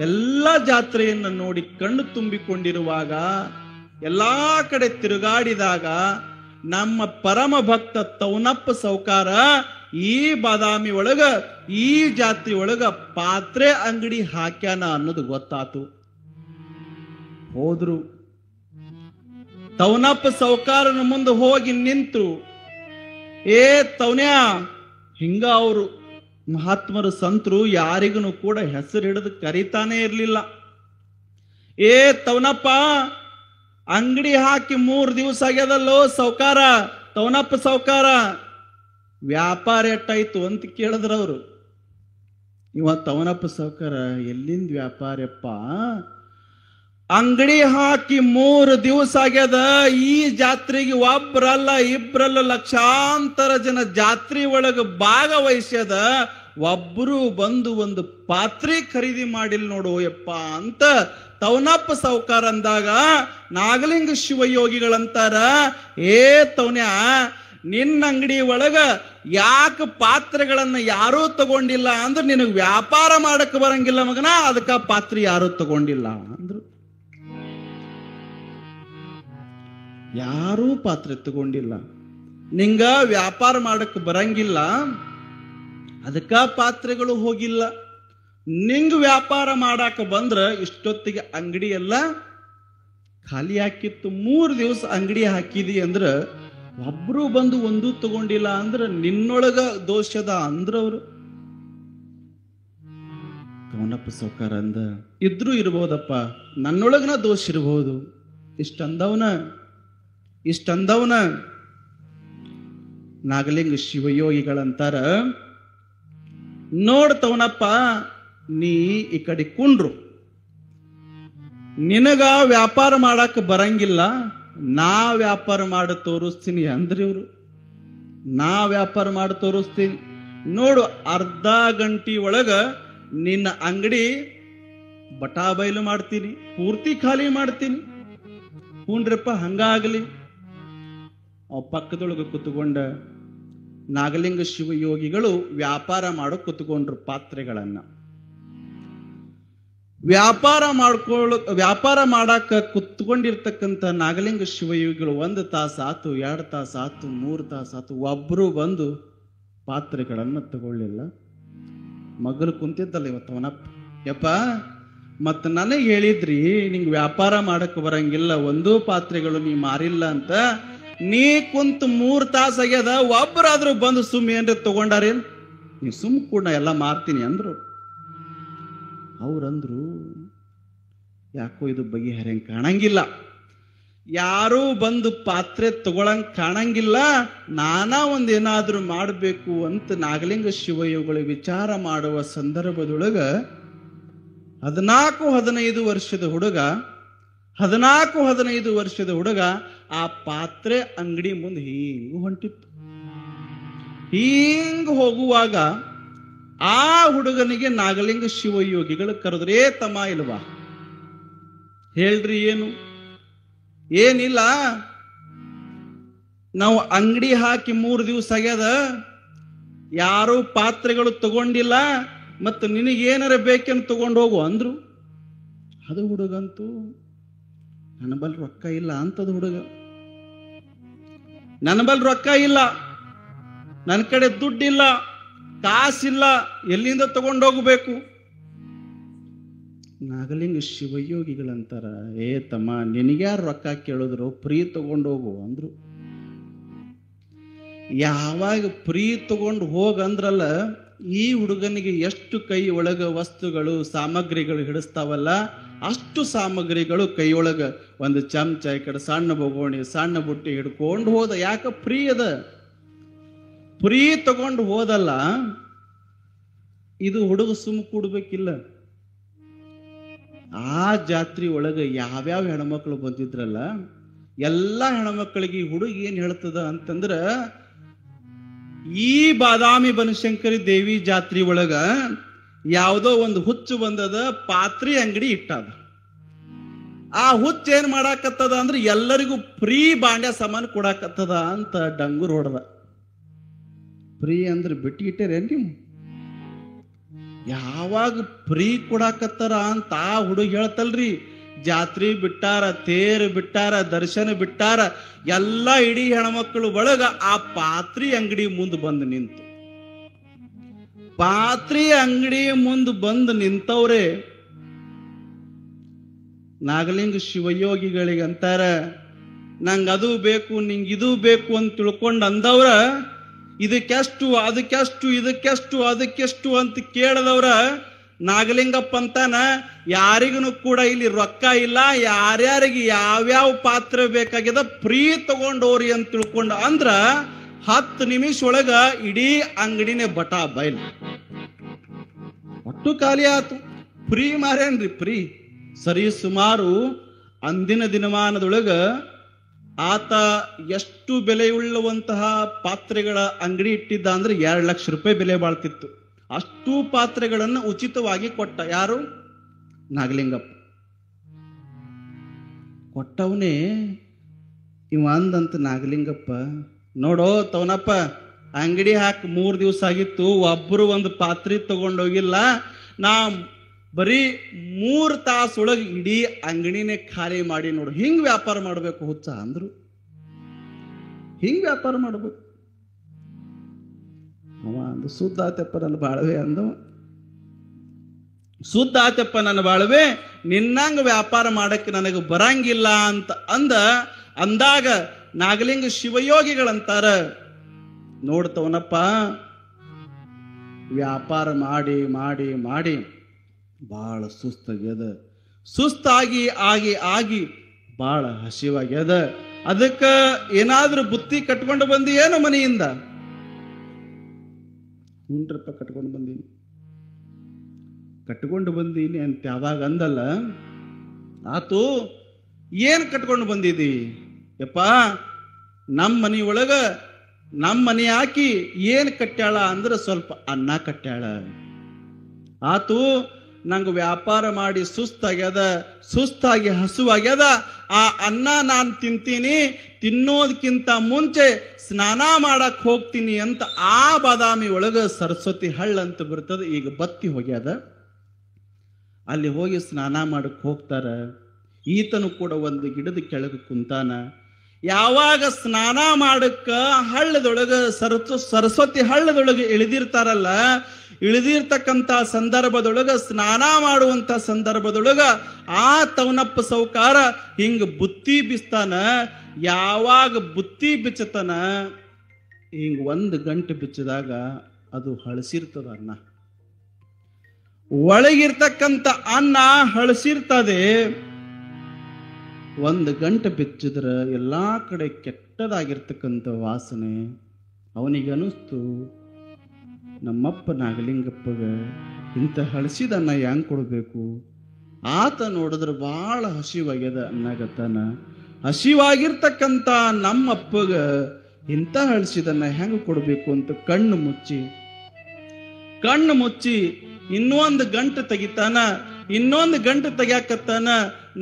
S1: ಎಲ್ಲ ಜಾತ್ರೆಯನ್ನು ನೋಡಿ ಕಣ್ಣು ತುಂಬಿಕೊಂಡಿರುವಾಗ, ಎಲ್ಲಾ ಕಡೆ ತಿರುಗಾಡಿದಾಗ ನಮ್ಮ ಪರಮ ಭಕ್ತ ತವನಪ್ಪ ಸಾವುಕಾರ ಈ ಬಾದಾಮಿ ಒಳಗ ಈ ಜಾತ್ರೆ ಒಳಗ ಪಾತ್ರೆ ಅಂಗಡಿ ಹಾಕ್ಯಾನ ಅನ್ನೋದು ಗೊತ್ತಾತು. ಹೋದ್ರು. ತವನಪ್ಪ ಸಾವುಕಾರನ ಮುಂದೆ ಹೋಗಿ ನಿಂತು, ಏ ತವನ್ಯಾ, ಹಿಂಗ ಅವರು ಮಹಾತ್ಮರು ಸಂತರು ಯಾರಿಗೂ ಕೂಡ ಹೆಸರು ಹಿಡಿದು ಕರೀತಾನೆ ಇರ್ಲಿಲ್ಲ. ಏ ತವನಪ್ಪ, ಅಂಗಡಿ ಹಾಕಿ 3 ದಿವಸ ಆಗ್ಯದಲ್ಲೋ ಸಾವುಕಾರ, ತವನಪ್ಪ ಸಾವುಕಾರ, ವ್ಯಾಪಾರ ಎಟ್ಟಾಯ್ತು ಅಂತ ಕೇಳಿದ್ರವ್ರು. ಇವ ತವನಪ್ಪ ಸಾವುಕಾರ, ಎಲ್ಲಿಂದ ವ್ಯಾಪಾರಪ್ಪ? ಅಂಗಡಿ ಹಾಕಿ 3 ದಿವಸ ಆಗ್ಯದ. ಈ ಜಾತ್ರೆಗೆ ಒಬ್ರಲ್ಲ ಇಬ್ರಲ್ಲ ಲಕ್ಷಾಂತರ ಜನ ಜಾತ್ರೆ ಒಳಗ ಭಾಗವಹಿಸ್ಯದ. ಒಬ್ಬರು ಬಂದು ಒಂದು ಪಾತ್ರೆ ಖರೀದಿ ಮಾಡಿಲ್ ನೋಡು ಯಪ್ಪ ಅಂತ ತವನಪ್ಪ ಸಾವುಕಾರ ಅಂದಾಗ ನಾಗಲಿಂಗ ಶಿವಯೋಗಿಗಳಂತಾರ, ಏ ತವನ್ಯಾ, ನಿನ್ನ ಅಂಗಡಿ ಒಳಗ ಯಾಕೆ ಪಾತ್ರೆಗಳನ್ನ ಯಾರೂ ತಗೊಂಡಿಲ್ಲ ಅಂದ್ರೆ ನಿನಗೆ ವ್ಯಾಪಾರ ಮಾಡಕ್ ಬರಂಗಿಲ್ಲ ಮಗನ, ಅದಕ್ಕ ಪಾತ್ರೆ ಯಾರೂ ತಗೊಂಡಿಲ್ಲ ಅಂದ್ರು. ಯಾರೂ ಪಾತ್ರೆ ತಗೊಂಡಿಲ್ಲ, ನಿಂಗ ವ್ಯಾಪಾರ ಮಾಡಕ್ ಬರಂಗಿಲ್ಲ, ಅದಕ್ಕ ಪಾತ್ರೆಗಳು ಹೋಗಿಲ್ಲ. ನಿಂಗ ವ್ಯಾಪಾರ ಮಾಡಾಕ ಬಂದ್ರ ಇಷ್ಟೊತ್ತಿಗೆ ಅಂಗಡಿ ಎಲ್ಲ ಖಾಲಿ ಹಾಕಿತ್ತು. 3 ದಿವಸ ಅಂಗಡಿ ಹಾಕಿದಿ ಅಂದ್ರ ಒಬ್ರು ಬಂದು ಒಂದು ತಗೊಂಡಿಲ್ಲ ಅಂದ್ರ ನಿನ್ನೊಳಗ ದೋಷದ ಅಂದ್ರವ್ರು. ತವನಪ್ಪ ಸಾವುಕಾರ ಅಂದ, ಇದ್ರೂ ಇರ್ಬೋದಪ್ಪ, ನನ್ನೊಳಗನ ದೋಷ ಇರಬಹುದು. ಇಷ್ಟಂದವನ ನಾಗಲಿಂಗ ಶಿವಯೋಗಿಗಳಂತಾರ, ನೋಡ್ ತವನಪ್ಪ, ನೀ ಈ ಕಡೆ ಕುಂಡ್ರು, ನಿನಗ ವ್ಯಾಪಾರ ಮಾಡಕ್ ಬರಂಗಿಲ್ಲ, ನಾ ವ್ಯಾಪಾರ ಮಾಡಿ ತೋರಿಸ್ತೀನಿ ಅಂದ್ರಿ ಇವ್ರು. ನಾ ವ್ಯಾಪಾರ ಮಾಡಿ ತೋರಿಸ್ತೀನಿ ನೋಡು, ಅರ್ಧ ಗಂಟೆ ಒಳಗ ನಿನ್ನ ಅಂಗಡಿ ಬಟಾ ಬಯಲು ಮಾಡ್ತೀನಿ, ಪೂರ್ತಿ ಖಾಲಿ ಮಾಡ್ತೀನಿ. ಹೂನ್ರಪ್ಪ, ಹಂಗಾಗ್ಲಿ. ಅವ ಪಕ್ಕದೊಳಗೆ ಕುತ್ಕೊಂಡ ನಾಗಲಿಂಗ ಶಿವಯೋಗಿಗಳು ವ್ಯಾಪಾರ ಮಾಡೋ ಕುತ್ಕೊಂಡ್ರು ಪಾತ್ರೆಗಳನ್ನ. ವ್ಯಾಪಾರ ಮಾಡಾಕ ಕುತ್ಕೊಂಡಿರ್ತಕ್ಕಂಥ ನಾಗಲಿಂಗ ಶಿವಯೋಗಿಗಳು 1 ತಾಸಾತು, 2 ತಾಸಾತು, 3 ತಾಸಾತು, ಒಬ್ರು ಬಂದು ಪಾತ್ರೆಗಳನ್ನ ತಗೊಳ್ಳಿಲ್ಲ. ಮಗಲು ಕುಂತಿದ್ದಲ್ಲ ಇವತ್ತು ಅವನಪ್ಪ, ಯಪ್ಪ ಮತ್ತ ನನಗೆ ಹೇಳಿದ್ರಿ ನಿಂಗೆ ವ್ಯಾಪಾರ ಮಾಡಕ್ ಬರಂಗಿಲ್ಲ, 1 ಪಾತ್ರೆಗಳು ನೀ ಮಾರಿಲ್ಲ ಅಂತ. ನೀ ಕುಂತ 3 ತಾಸ ಆಗ್ಯದ, ಒಬ್ಬರಾದ್ರೂ ಬಂದು ಸುಮ್ ಏನ್ರಿ ತಗೊಂಡಾರೇನ್? ನೀ ಸುಮ್ ಕೂಡ ಎಲ್ಲ ಮಾರ್ತೀನಿ ಅಂದ್ರು. ಅವ್ರಂದ್ರು ಯಾಕೋ ಇದು ಬಗೆಹರಂಗ್ ಕಾಣಂಗಿಲ್ಲ, ಯಾರೂ ಬಂದು ಪಾತ್ರೆ ತಗೊಳಂಗ್ ಕಾಣಂಗಿಲ್ಲ, ನಾನಾ ಒಂದೇನಾದ್ರೂ ಮಾಡಬೇಕು ಅಂತ ನಾಗಲಿಂಗ ಶಿವಯೋಗಿಗಳು ವಿಚಾರ ಮಾಡುವ ಸಂದರ್ಭದೊಳಗ 14-15 ವರ್ಷದ ಹುಡುಗ 14-15 ವರ್ಷದ ಹುಡುಗ ಆ ಪಾತ್ರೆ ಅಂಗಡಿ ಮುಂದೆ ಹಿಂಗ ಹೊಂಟಿತ್ತು. ಹಿಂಗ ಹೋಗುವಾಗ ಆ ಹುಡುಗನಿಗೆ ನಾಗಲಿಂಗ ಶಿವಯೋಗಿಗಳು ಕರೆದ್ರೆ, ತಮ್ಮ ಇಲ್ವಾ ಹೇಳ್ರಿ ಏನು? ಏನಿಲ್ಲ, ನಾವು ಅಂಗಡಿ ಹಾಕಿ 3 ದಿವಸ ಆಗ್ಯದ, ಯಾರು ಪಾತ್ರೆಗಳು ತಗೊಂಡಿಲ್ಲ, ಮತ್ತು ನಿನಗೇನಾರ ಬೇಕೆಂದು ತಗೊಂಡು ಹೋಗು ಅಂದ್ರು. ಅದು ಹುಡುಗಂತೂ ನನ್ನ ಬಲ್ ರೊಕ್ಕ ಇಲ್ಲ ಅಂತದ ಹುಡುಗ. ನನ್ನ ಬಲ್ ರೊಕ್ಕ ಇಲ್ಲ, ನನ್ನ ಕಡೆ ದುಡ್ಡಿಲ್ಲ, ಕಾಸಿಲ್ಲ, ಎಲ್ಲಿಂದ ತಗೊಂಡೋಗ್ಬೇಕು? ನಾಗಲಿಂಗ ಶಿವಯೋಗಿಗಳಂತಾರ, ಏ ತಮ್ಮ ನಿನಗ್ಯಾರು ರೊಕ್ಕ ಕೇಳಿದ್ರು, ಫ್ರೀ ತಗೊಂಡೋಗು ಅಂದ್ರು. ಯಾವಾಗ ಫ್ರೀ ತಗೊಂಡು ಹೋಗಂದ್ರಲ್ಲ, ಈ ಹುಡುಗನಿಗೆ ಎಷ್ಟು ಕೈ ಒಳಗ ವಸ್ತುಗಳು ಸಾಮಗ್ರಿಗಳು ಹಿಡಿಸ್ತಾವಲ್ಲ, ಅಷ್ಟು ಸಾಮಗ್ರಿಗಳು ಕೈಯೊಳಗ ಒಂದು ಚಮಚ, ಈ ಕಡೆ ಸಣ್ಣ ಬೊಗೋಣಿ, ಸಣ್ಣ ಬುಟ್ಟಿ ಹಿಡ್ಕೊಂಡು ಹೋದ. ಯಾಕ? ಫ್ರೀ ಅದ. ಫ್ರೀ ತಗೊಂಡು ಹೋದಲ್ಲ, ಇದು ಹುಡುಗ ಸುಮ್ ಕೂಡ್ಬೇಕಿಲ್ಲ. ಆ ಜಾತ್ರೆ ಒಳಗ ಯಾವ್ಯಾವ ಹೆಣ್ಮಕ್ಳು ಬಂದಿದ್ರಲ್ಲ, ಎಲ್ಲಾ ಹೆಣ್ಮಕ್ಳಿಗೆ ಈ ಹುಡುಗ ಏನ್ ಹೇಳ್ತದ ಅಂತಂದ್ರ, ಈ ಬಾದಾಮಿ ಬನಶಂಕರಿ ದೇವಿ ಜಾತ್ರೆ ಒಳಗ ಯಾವುದೋ ಒಂದು ಹುಚ್ಚು ಬಂದದ, ಪಾತ್ರೆ ಅಂಗಡಿ ಇಟ್ಟದ. ಆ ಹುಚ್ಚ ಏನ್ ಮಾಡಾಕತ್ತದ ಅಂದ್ರೆ ಎಲ್ಲರಿಗೂ ಫ್ರೀ ಬಾಂಡ್ಯ ಸಾಮಾನು ಕೊಡಾಕತ್ತದ ಅಂತ ಡಂಗೂರ್ ಹೊಡೆದ. ಫ್ರೀ ಅಂದ್ರೆ ಬಿಟ್ಟು ಇಟ್ಟೇರೇನ್ ನೀವು? ಯಾವಾಗ ಫ್ರೀ ಕೊಡಾಕತ್ತಾರ ಅಂತ ಆ ಹುಡುಗ ಹೇಳ್ತಲ್ರಿ, ಜಾತ್ರೆ ಬಿಟ್ಟಾರ, ತೇರು ಬಿಟ್ಟಾರ, ದರ್ಶನ ಬಿಟ್ಟಾರ, ಎಲ್ಲ ಇಡೀ ಹೆಣ್ಮಕ್ಳು ಒಳಗ ಆ ಪಾತ್ರೆ ಅಂಗಡಿ ಮುಂದೆ ಬಂದು ನಿಂತು. ಪಾತ್ರೆ ಅಂಗಡಿ ಮುಂದೆ ಬಂದು ನಿಂತವ್ರೆ ನಾಗಲಿಂಗ ಶಿವಯೋಗಿಗಳಿಗೆ ಅಂತಾರ, ನಂಗೆ ಅದು ಬೇಕು, ನಿಂಗೆ ಇದು ಬೇಕು ಅಂತ ತಿಳ್ಕೊಂಡು ಅಂದವ್ರ, ಇದಕ್ಕೆಷ್ಟು, ಅದಕ್ಕೆಷ್ಟು, ಇದಕ್ಕೆಷ್ಟು, ಅದಕ್ಕೆಷ್ಟು ಅಂತ ಕೇಳದವ್ರ ನಾಗಲಿಂಗಪ್ಪ ಅಂತಾನ, ಯಾರಿಗೂ ಕೂಡ ಇಲ್ಲಿ ರೊಕ್ಕ ಇಲ್ಲ, ಯಾರ್ಯಾರಿಗೆ ಯಾವ್ಯಾವ ಪಾತ್ರೆ ಬೇಕಾಗ್ಯದ ಫ್ರೀ ತಗೊಂಡೋರಿ ಅಂತ ತಿಳ್ಕೊಂಡ ಅಂದ್ರ 10 ನಿಮಿಷ ಒಳಗ ಇಡೀ ಅಂಗಡಿನೇ ಬಟಾ ಬೈಲ್ ಒಟ್ಟು ಖಾಲಿ ಆತು. ಫ್ರೀ ಮಾರೇನ್ರಿ? ಫ್ರೀ ಸರಿ ಸುಮಾರು ಅಂದಿನ ದಿನಮಾನದೊಳಗ ಆತ ಎಷ್ಟು ಬೆಲೆಯುಳ್ಳುವಂತಹ ಪಾತ್ರೆಗಳ ಅಂಗಡಿ ಇಟ್ಟಿದ್ದ ಅಂದ್ರೆ 2 ಲಕ್ಷ ರೂಪಾಯಿ ಬೆಲೆ ಬಾಳ್ತಿತ್ತು. ಅಷ್ಟು ಪಾತ್ರೆಗಳನ್ನು ಉಚಿತವಾಗಿ ಕೊಟ್ಟ. ಯಾರು? ನಾಗಲಿಂಗಪ್ಪ ಕೊಟ್ಟವನೇ. ಇವ ಅಂದಂತ ನಾಗಲಿಂಗಪ್ಪ, ನೋಡೋ ತವನಪ್ಪ, ಅಂಗಡಿ ಹಾಕಿ 3 ದಿವಸ ಆಗಿತ್ತು, ಒಬ್ಬರು ಒಂದು ಪಾತ್ರೆ ತಗೊಂಡೋಗಿಲ್ಲ, ನಾ ಬರೀ 3 ತಾಸೊಳಗೆ ಇಡೀ ಅಂಗಡಿನೇ ಖಾಲಿ ಮಾಡಿ ನೋಡು, ಹಿಂಗ್ ವ್ಯಾಪಾರ ಮಾಡ್ಬೇಕು ಹುಚ್ಚ ಅಂದ್ರು. ಹಿಂಗ್ ವ್ಯಾಪಾರ ಮಾಡ್ಬೇಕು. ಅವ ಅಂದು ಸುದ್ದ ಆತಪ್ಪ ನನ್ನ ಬಾಳ್ವೆ ಅಂದವ, ಸುದ್ದ ಆತಪ್ಪ ನನ್ನ ಬಾಳ್ವೆ, ನಿನ್ನಂಗ ವ್ಯಾಪಾರ ಮಾಡಕ್ಕೆ ನನಗೆ ಬರಂಗಿಲ್ಲ ಅಂತ ಅಂದಾಗ ನಾಗಲಿಂಗ ಶಿವಯೋಗಿಗಳಂತಾರ, ನೋಡ್ತವನಪ್ಪ, ವ್ಯಾಪಾರ ಮಾಡಿ ಮಾಡಿ ಮಾಡಿ ಬಹಳ ಸುಸ್ತಾಗ್ಯದ, ಸುಸ್ತಾಗಿ ಆಗಿ ಆಗಿ ಬಹಳ ಹಸಿವಾಗ್ಯದ, ಅದಕ್ಕ ಏನಾದ್ರೂ ಬುತ್ತಿ ಕಟ್ಕೊಂಡು ಬಂದಿ ಏನು ಮನೆಯಿಂದ? 3 ರೂಪಾಯಿ ಕಟ್ಕೊಂಡು ಬಂದೀನಿ, ಕಟ್ಕೊಂಡು ಬಂದೀನಿ ಅಂತ ಯಾವಾಗ ಅಂದಲ್ಲ, ಆತು ಏನ್ ಕಟ್ಕೊಂಡು ಬಂದಿದಿ? ಯಪ್ಪ, ನಮ್ಮ ಮನೆಯೊಳಗ ನಮ್ಮ ಮನೆ ಹಾಕಿ ಏನ್ ಕಟ್ಟ್ಯಾಳ ಅಂದ್ರೆ ಸ್ವಲ್ಪ ಅನ್ನ ಕಟ್ಟ್ಯಾಳ. ಆತು ನಂಗೆ ವ್ಯಾಪಾರ ಮಾಡಿ ಸುಸ್ತಾಗಿ ಹಸುವಾಗ್ಯದ, ಆ ಅನ್ನ ನಾನು ತಿಂತೀನಿ, ತಿನ್ನೋದಕ್ಕಿಂತ ಮುಂಚೆ ಸ್ನಾನ ಮಾಡಕ್ ಹೋಗ್ತೀನಿ ಅಂತ ಆ ಬಾದಾಮಿ ಒಳಗ ಸರಸ್ವತಿ ಹಳ್ಳ ಅಂತ ಬರ್ತದೆ. ಈಗ ಬತ್ತಿ ಹೋಗ್ಯದ, ಅಲ್ಲಿ ಹೋಗಿ ಸ್ನಾನ ಮಾಡಕ್ ಹೋಗ್ತಾರ. ಈತನು ಕೂಡ ಒಂದು ಗಿಡದ ಕೆಳಗೆ ಕುಂತಾನ. ಯಾವಾಗ ಸ್ನಾನ ಮಾಡಕ್ಕ ಹಳ್ಳದೊಳಗ ಸರಸ್ವತಿ ಹಳ್ಳದೊಳಗೆ ಇಳಿದಿರ್ತಾರಲ್ಲ, ಇಳಿದಿರ್ತಕ್ಕಂಥ ಸಂದರ್ಭದೊಳಗ, ಸ್ನಾನ ಮಾಡುವಂತ ಸಂದರ್ಭದೊಳಗ ಆ ತವನಪ್ಪ ಸೌಕಾರ ಹಿಂಗ ಬುತ್ತಿ ಬಿಸ್ತಾನ. ಯಾವಾಗ ಬುತ್ತಿ ಬಿಚ್ಚತಾನ, ಹಿಂಗ 1 ಗಂಟೆ ಬಿಚ್ಚಿದಾಗ ಅದು ಹಳಸಿರ್ತದ ಅನ್ನ. ಒಳಗಿರ್ತಕ್ಕಂಥ ಅನ್ನ ಹಳಸಿರ್ತದೆ. 1 ಗಂಟೆ ಬಿಚ್ಚಿದ್ರ ಎಲ್ಲಾ ಕಡೆ ಕೆಟ್ಟದಾಗಿರ್ತಕ್ಕಂಥ ವಾಸನೆ. ಅವನಿಗೆ ಅನಿಸ್ತು, ನಮ್ಮಪ್ಪ ನಾಗಲಿಂಗಪ್ಪಗ ಇಂಥ ಹಳಸಿದನ್ನ ಹೆಂಗ್ ಕೊಡ್ಬೇಕು? ಆತ ನೋಡಿದ್ರೆ ಬಹಳ ಹಸಿವಾಗ್ಯದ ಅನ್ನಗತ್ತಾನ. ಹಸಿವಾಗಿರ್ತಕ್ಕಂಥ ನಮ್ಮಪ್ಪಗ ಇಂಥ ಹಳಸಿದನ್ನ ಹೆಂಗ್ ಕೊಡ್ಬೇಕು ಅಂತ ಕಣ್ಣು ಮುಚ್ಚಿ ಇನ್ನೊಂದು ಗಂಟೆ ತೆಗಿತಾನ. ಇನ್ನೊಂದು ಗಂಟೆ ತೆಗ್ಯಾಕತ್ತಾನ.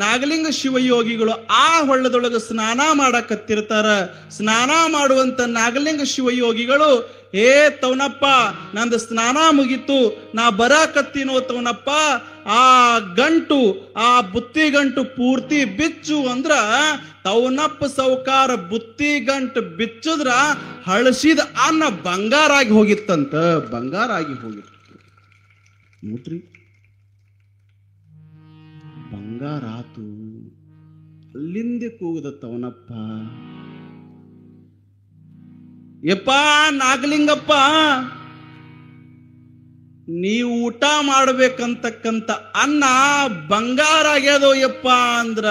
S1: ನಾಗಲಿಂಗ ಶಿವಯೋಗಿಗಳು ಆ ಹೊಳ್ಳದೊಳಗೆ ಸ್ನಾನ ಮಾಡಕತ್ತಿರ್ತಾರ. ಸ್ನಾನ ಮಾಡುವಂತ ನಾಗಲಿಂಗ ಶಿವಯೋಗಿಗಳು, ಏ ತವನಪ್ಪ, ನಂದು ಸ್ನಾನ ಮುಗೀತು, ನಾ ಬರಾಕತ್ತೀನೋ ತವನಪ್ಪ, ಆ ಬುತ್ತಿ ಗಂಟು ಪೂರ್ತಿ ಬಿಚ್ಚು ಅಂದ್ರ ತವನಪ್ಪ ಸೌಕಾರ ಬುತ್ತಿ ಗಂಟು ಬಿಚ್ಚಿದ್ರ ಹಳಸಿದ ಅನ್ನ ಬಂಗಾರಾಗಿ ಹೋಗಿತ್ತಂತ. ನೋಡ್ರಿ, ಬಂಗಾರಾತು. ಅಲ್ಲಿಂದ ಕೂಗದ ತವನಪ್ಪ, ಯಪ್ಪ ನಾಗಲಿಂಗಪ್ಪ, ನೀವು ಊಟ ಮಾಡ್ಬೇಕಂತಕ್ಕಂತ ಅನ್ನ ಬಂಗಾರ ಆಗ್ಯದೋ ಯಪ್ಪ ಅಂದ್ರ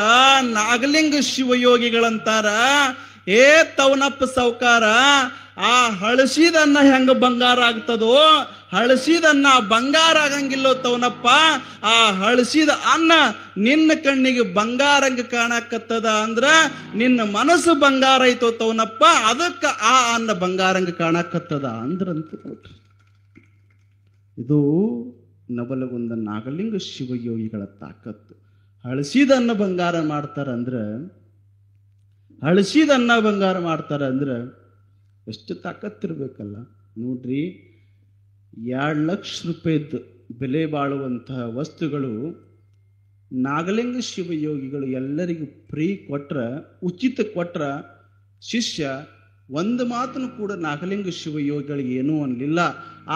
S1: ನಾಗಲಿಂಗ ಶಿವಯೋಗಿಗಳಂತಾರ, ಏ ತವನಪ್ಪ ಸೌಕಾರ, ಆ ಹಳಸಿದನ್ನ ಹೆಂಗ ಬಂಗಾರ ಆಗ್ತದೋ? ಹಳಸಿದನ್ನ ಬಂಗಾರ ಆಗಂಗಿಲ್ಲೋ ತವನಪ್ಪ. ಆ ಹಳಸಿದ ಅನ್ನ ನಿನ್ನ ಕಣ್ಣಿಗೆ ಬಂಗಾರಂಗ ಕಾಣಕತ್ತದ ಅಂದ್ರ ನಿನ್ನ ಮನಸ್ಸು ಬಂಗಾರ ಐತೋ ತವನಪ್ಪ, ಅದಕ್ಕ ಆ ಅನ್ನ ಬಂಗಾರಂಗ ಕಾಣಕತ್ತದ ಅಂದ್ರಂತ. ನೋಡ್ರಿ, ಇದು ನವಲಗುಂದ ನಾಗಲಿಂಗ ಶಿವಯೋಗಿಗಳ ತಾಕತ್ತು. ಹಳಸಿದನ್ನ ಬಂಗಾರ ಮಾಡ್ತಾರ ಅಂದ್ರ ಎಷ್ಟು ತಾಕತ್ತಿರ್ಬೇಕಲ್ಲ. ನೋಡ್ರಿ, 2 ಲಕ್ಷ ರೂಪಾಯಿದ ಬೆಲೆ ಬಾಳುವಂತಹ ವಸ್ತುಗಳು ನಾಗಲಿಂಗ ಶಿವಯೋಗಿಗಳು ಎಲ್ಲರಿಗೂ ಫ್ರೀ ಕೊಟ್ರ, ಉಚಿತ ಕೊಟ್ರ, ಶಿಷ್ಯ ಒಂದು ಮಾತನ್ನು ಕೂಡ ನಾಗಲಿಂಗ ಶಿವಯೋಗಿಗಳಿಗೆ ಏನೂ ಅನ್ಲಿಲ್ಲ.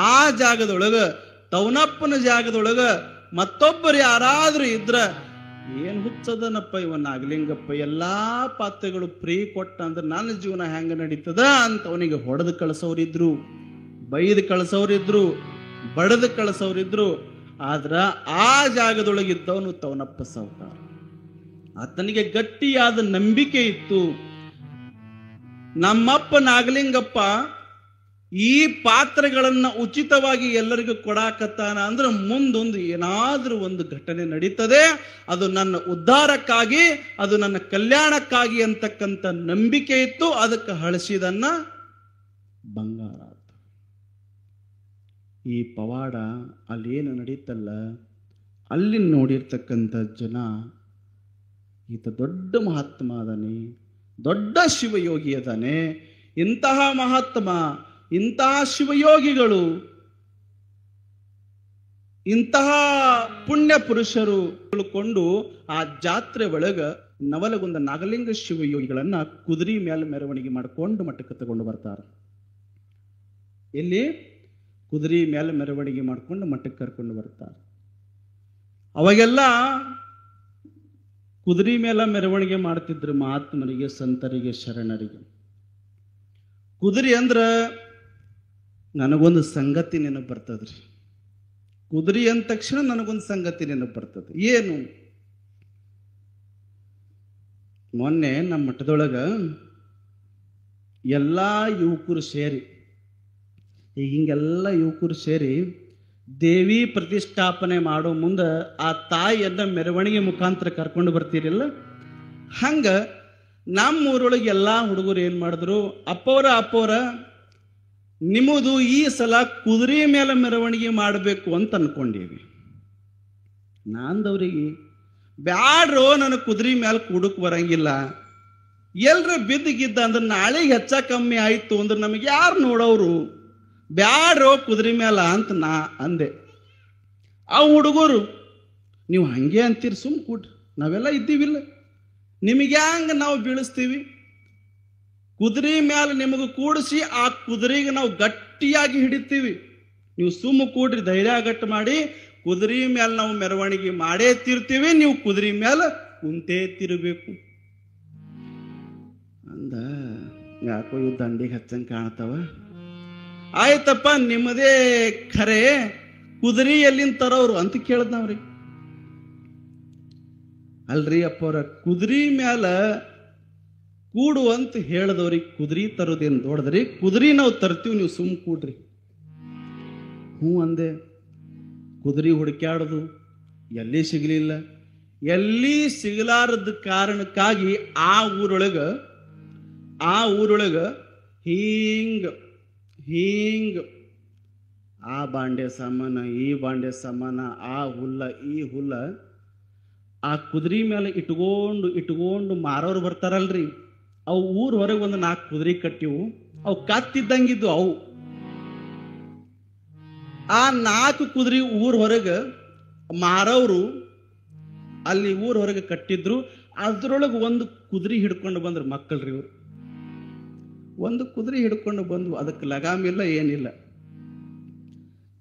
S1: ಆ ಜಾಗದೊಳಗ, ತವನಪ್ಪನ ಜಾಗದೊಳಗ ಮತ್ತೊಬ್ಬರು ಯಾರಾದ್ರೂ ಇದ್ರ, ಏನ್ ಹುಚ್ಚದನಪ್ಪ ಇವ ನಾಗಲಿಂಗಪ್ಪ, ಎಲ್ಲಾ ಪಾತ್ರೆಗಳು ಫ್ರೀ ಕೊಟ್ಟ ಅಂದ್ರೆ ನನ್ನ ಜೀವನ ಹೆಂಗ ನಡೀತದ ಅಂತ ಅವನಿಗೆ ಹೊಡೆದು ಕಳಿಸೋರಿದ್ರು, ಬೈದು ಕಳಿಸೋರಿದ್ರು, ಬಡದು ಕಳಿಸೋರಿದ್ರು. ಆದ್ರ ಆ ಜಾಗದೊಳಗಿದ್ದವನು ತವನಪ್ಪ ಸೌಕಾರ. ಆತನಿಗೆ ಗಟ್ಟಿಯಾದ ನಂಬಿಕೆ ಇತ್ತು. ನಮ್ಮಪ್ಪ ನಾಗಲಿಂಗಪ್ಪ ಈ ಪಾತ್ರೆಗಳನ್ನ ಉಚಿತವಾಗಿ ಎಲ್ಲರಿಗೂ ಕೊಡಾಕತ್ತಾನ ಅಂದ್ರೆ ಮುಂದೊಂದು ಏನಾದ್ರೂ ಒಂದು ಘಟನೆ ನಡೀತದೆ, ಅದು ನನ್ನ ಉದ್ಧಾರಕ್ಕಾಗಿ, ಅದು ನನ್ನ ಕಲ್ಯಾಣಕ್ಕಾಗಿ ಅಂತಕ್ಕಂಥ ನಂಬಿಕೆ ಇತ್ತು. ಅದಕ್ಕೆ ಹಳಸಿದನ್ನ ಬಂಗಾರ. ಈ ಪವಾಡ ಅಲ್ಲೇನು ನಡೀತಲ್ಲ, ಅಲ್ಲಿ ನೋಡಿರ್ತಕ್ಕಂಥ ಜನ, ಈತ ದೊಡ್ಡ ಮಹಾತ್ಮ ಅದಾನೆ, ದೊಡ್ಡ ಶಿವಯೋಗಿ ಅದಾನೆ, ಇಂತಹ ಮಹಾತ್ಮ, ಇಂತಹ ಶಿವಯೋಗಿಗಳು, ಇಂತಹ ಪುಣ್ಯ ಪುರುಷರು ಕೊಂಡು ಆ ಜಾತ್ರೆ ಒಳಗ ನವಲಗುಂದ ನಾಗಲಿಂಗ ಶಿವಯೋಗಿಗಳನ್ನ ಕುದುರೆ ಮೇಲೆ ಮೆರವಣಿಗೆ ಮಾಡಿಕೊಂಡು ಮಠಕ್ಕೆ ತಗೊಂಡು ಬರ್ತಾರೆ. ಎಲ್ಲಿ? ಕುದುರೆ ಮೇಲೆ ಮೆರವಣಿಗೆ ಮಾಡಿಕೊಂಡು ಮಠಕ್ಕೆ ಕರ್ಕೊಂಡು ಬರ್ತಾರೆ. ಅವಾಗೆಲ್ಲ ಕುದುರೆ ಮೇಲೆ ಮೆರವಣಿಗೆ ಮಾಡ್ತಿದ್ರು ಮಹಾತ್ಮರಿಗೆ, ಸಂತರಿಗೆ, ಶರಣರಿಗೆ. ಕುದುರೆ ಅಂದ್ರ ನನಗೊಂದು ಸಂಗತಿ ನೆನಪು ಬರ್ತದ್ರಿ. ಕುದುರೆ ಅಂದ ತಕ್ಷಣ ನನಗೊಂದು ಸಂಗತಿ ನೆನಪು ಬರ್ತದೆ. ಏನು? ಮೊನ್ನೆ ನಮ್ಮ ಮಠದೊಳಗ ಎಲ್ಲಾ ಯುವಕರು ಸೇರಿ, ಹಿಂಗೆಲ್ಲ ಯುವಕರು ಸೇರಿ ದೇವಿ ಪ್ರತಿಷ್ಠಾಪನೆ ಮಾಡೋ ಮುಂದೆ ಆ ತಾಯಿಯನ್ನ ಮೆರವಣಿಗೆ ಮುಖಾಂತರ ಕರ್ಕೊಂಡು ಬರ್ತೀರಿಲ್ಲ, ಹಂಗ ನಮ್ಮೂರೊಳಗೆ ಎಲ್ಲಾ ಹುಡುಗರು ಏನ್ ಮಾಡಿದ್ರು, ಅಪ್ಪವರ ನಿಮ್ಮದು ಈ ಸಲ ಕುದುರೆ ಮೇಲೆ ಮೆರವಣಿಗೆ ಮಾಡಬೇಕು ಅಂತ ಅನ್ಕೊಂಡೀವಿ. ನಾಂದವ್ರಿಗೆ ಬ್ಯಾಡ್ರೋ ನನ್ನ ಕುದುರೆ ಮೇಲೆ ಕೂಡಕ್ ಬರಂಗಿಲ್ಲ, ಎಲ್ರ ಬಿದ್ದಿಗಿದ್ದ ಅಂದ್ರೆ ನಾಳೆಗೆ ಹೆಚ್ಚ ಕಮ್ಮಿ ಆಯ್ತು ಅಂದ್ರೆ ನಮಗೆ ಯಾರು ನೋಡೋರು, ಬ್ಯಾಡ್ರೋ ಕುದುರೆ ಮೇಲ ಅಂತ ನಾ ಅಂದೆ. ಆ ಹುಡುಗರು ನೀವು ಹಂಗೆ ಅಂತೀರಿ, ಸುಮ್ ಕೂಡ್ರಿ, ನಾವೆಲ್ಲ ಇದ್ದೀವಿಲ್ಲ, ನಿಮಗೆ ಹಂಗ ನಾವು ಬೀಳಿಸ್ತೀವಿ, ಕುದುರೆ ಮೇಲೆ ನಿಮಗೆ ಕೂಡಿಸಿ ಆ ಕುದುರೆಗೆ ನಾವು ಗಟ್ಟಿಯಾಗಿ ಹಿಡಿತೀವಿ, ನೀವು ಸುಮ್ಮ ಕೂಡ್ರಿ, ಧೈರ್ಯ ಗಟ್ಟು ಮಾಡಿ, ಕುದುರೆ ಮೇಲೆ ನಾವು ಮೆರವಣಿಗೆ ಮಾಡೇ ತಿರ್ತೀವಿ, ನೀವು ಕುದುರೆ ಮೇಲೆ ಕುಂತೇ ತಿರ್ಬೇಕು ಅಂದ. ಯಾಕೋ ಇವ್ ದಂಡಿಗೆ ಹಚ್ಚಂಗ್ ಕಾಣ್ತಾವ. ಆಯ್ತಪ್ಪ ನಿಮ್ಮದೇ ಖರೆ, ಕುದುರೆ ಎಲ್ಲಿಂದ ತರೋರು ಅಂತ ಕೇಳದ್ ನಾವ್ರಿ. ಅಲ್ರಿ ಅಪ್ಪವ್ರ, ಕುದುರೆ ಮ್ಯಾಲ ಕೂಡು ಅಂತ ಹೇಳದವ್ರಿಗೆ ಕುದುರೆ ತರೋದೇನು ದೊಡ್ಡದ್ರಿ, ಕುದುರೆ ನಾವು ತರ್ತೀವಿ, ನೀವು ಸುಮ್ ಕೂಡ್ರಿ. ಹ್ಞೂ ಅಂದೆ. ಕುದುರೆ ಹುಡುಕ್ಯಾಡೋದು ಎಲ್ಲಿ ಸಿಗಲಿಲ್ಲ. ಎಲ್ಲಿ ಸಿಗಲಾರದ ಕಾರಣಕ್ಕಾಗಿ ಆ ಊರೊಳಗ ಹಿಂಗ ಆ ಬಾಂಡೆ ಸಮಾನ ಈ ಬಾಂಡೆ ಸಮಾನ, ಆ ಹುಲ್ಲ ಈ ಹುಲ್ಲ ಆ ಕುದುರೆ ಮೇಲೆ ಇಟ್ಕೊಂಡು ಮಾರೋರು ಬರ್ತಾರಲ್ರಿ, ಅವು ಊರ್ ಹೊರಗೆ ಒಂದು 4 ಕುದುರೆ ಕಟ್ಟಿವು, ಅವು ಕತ್ತಿದ್ದಂಗಿದ್ದು. ಅವು ಆ 4 ಕುದುರೆ ಊರ್ ಹೊರಗೆ ಮಾರವ್ರು ಅಲ್ಲಿ ಊರ್ ಹೊರಗೆ ಕಟ್ಟಿದ್ರು. ಅದ್ರೊಳಗೆ ಒಂದು ಕುದುರೆ ಹಿಡ್ಕೊಂಡು ಬಂದ್ರು ಮಕ್ಕಳ್ರಿ. ಇವ್ರು ಒಂದು ಕುದುರೆ ಹಿಡ್ಕೊಂಡು ಬಂದು, ಅದಕ್ಕೆ ಲಗಾಮಿಲ್ಲ ಏನಿಲ್ಲ,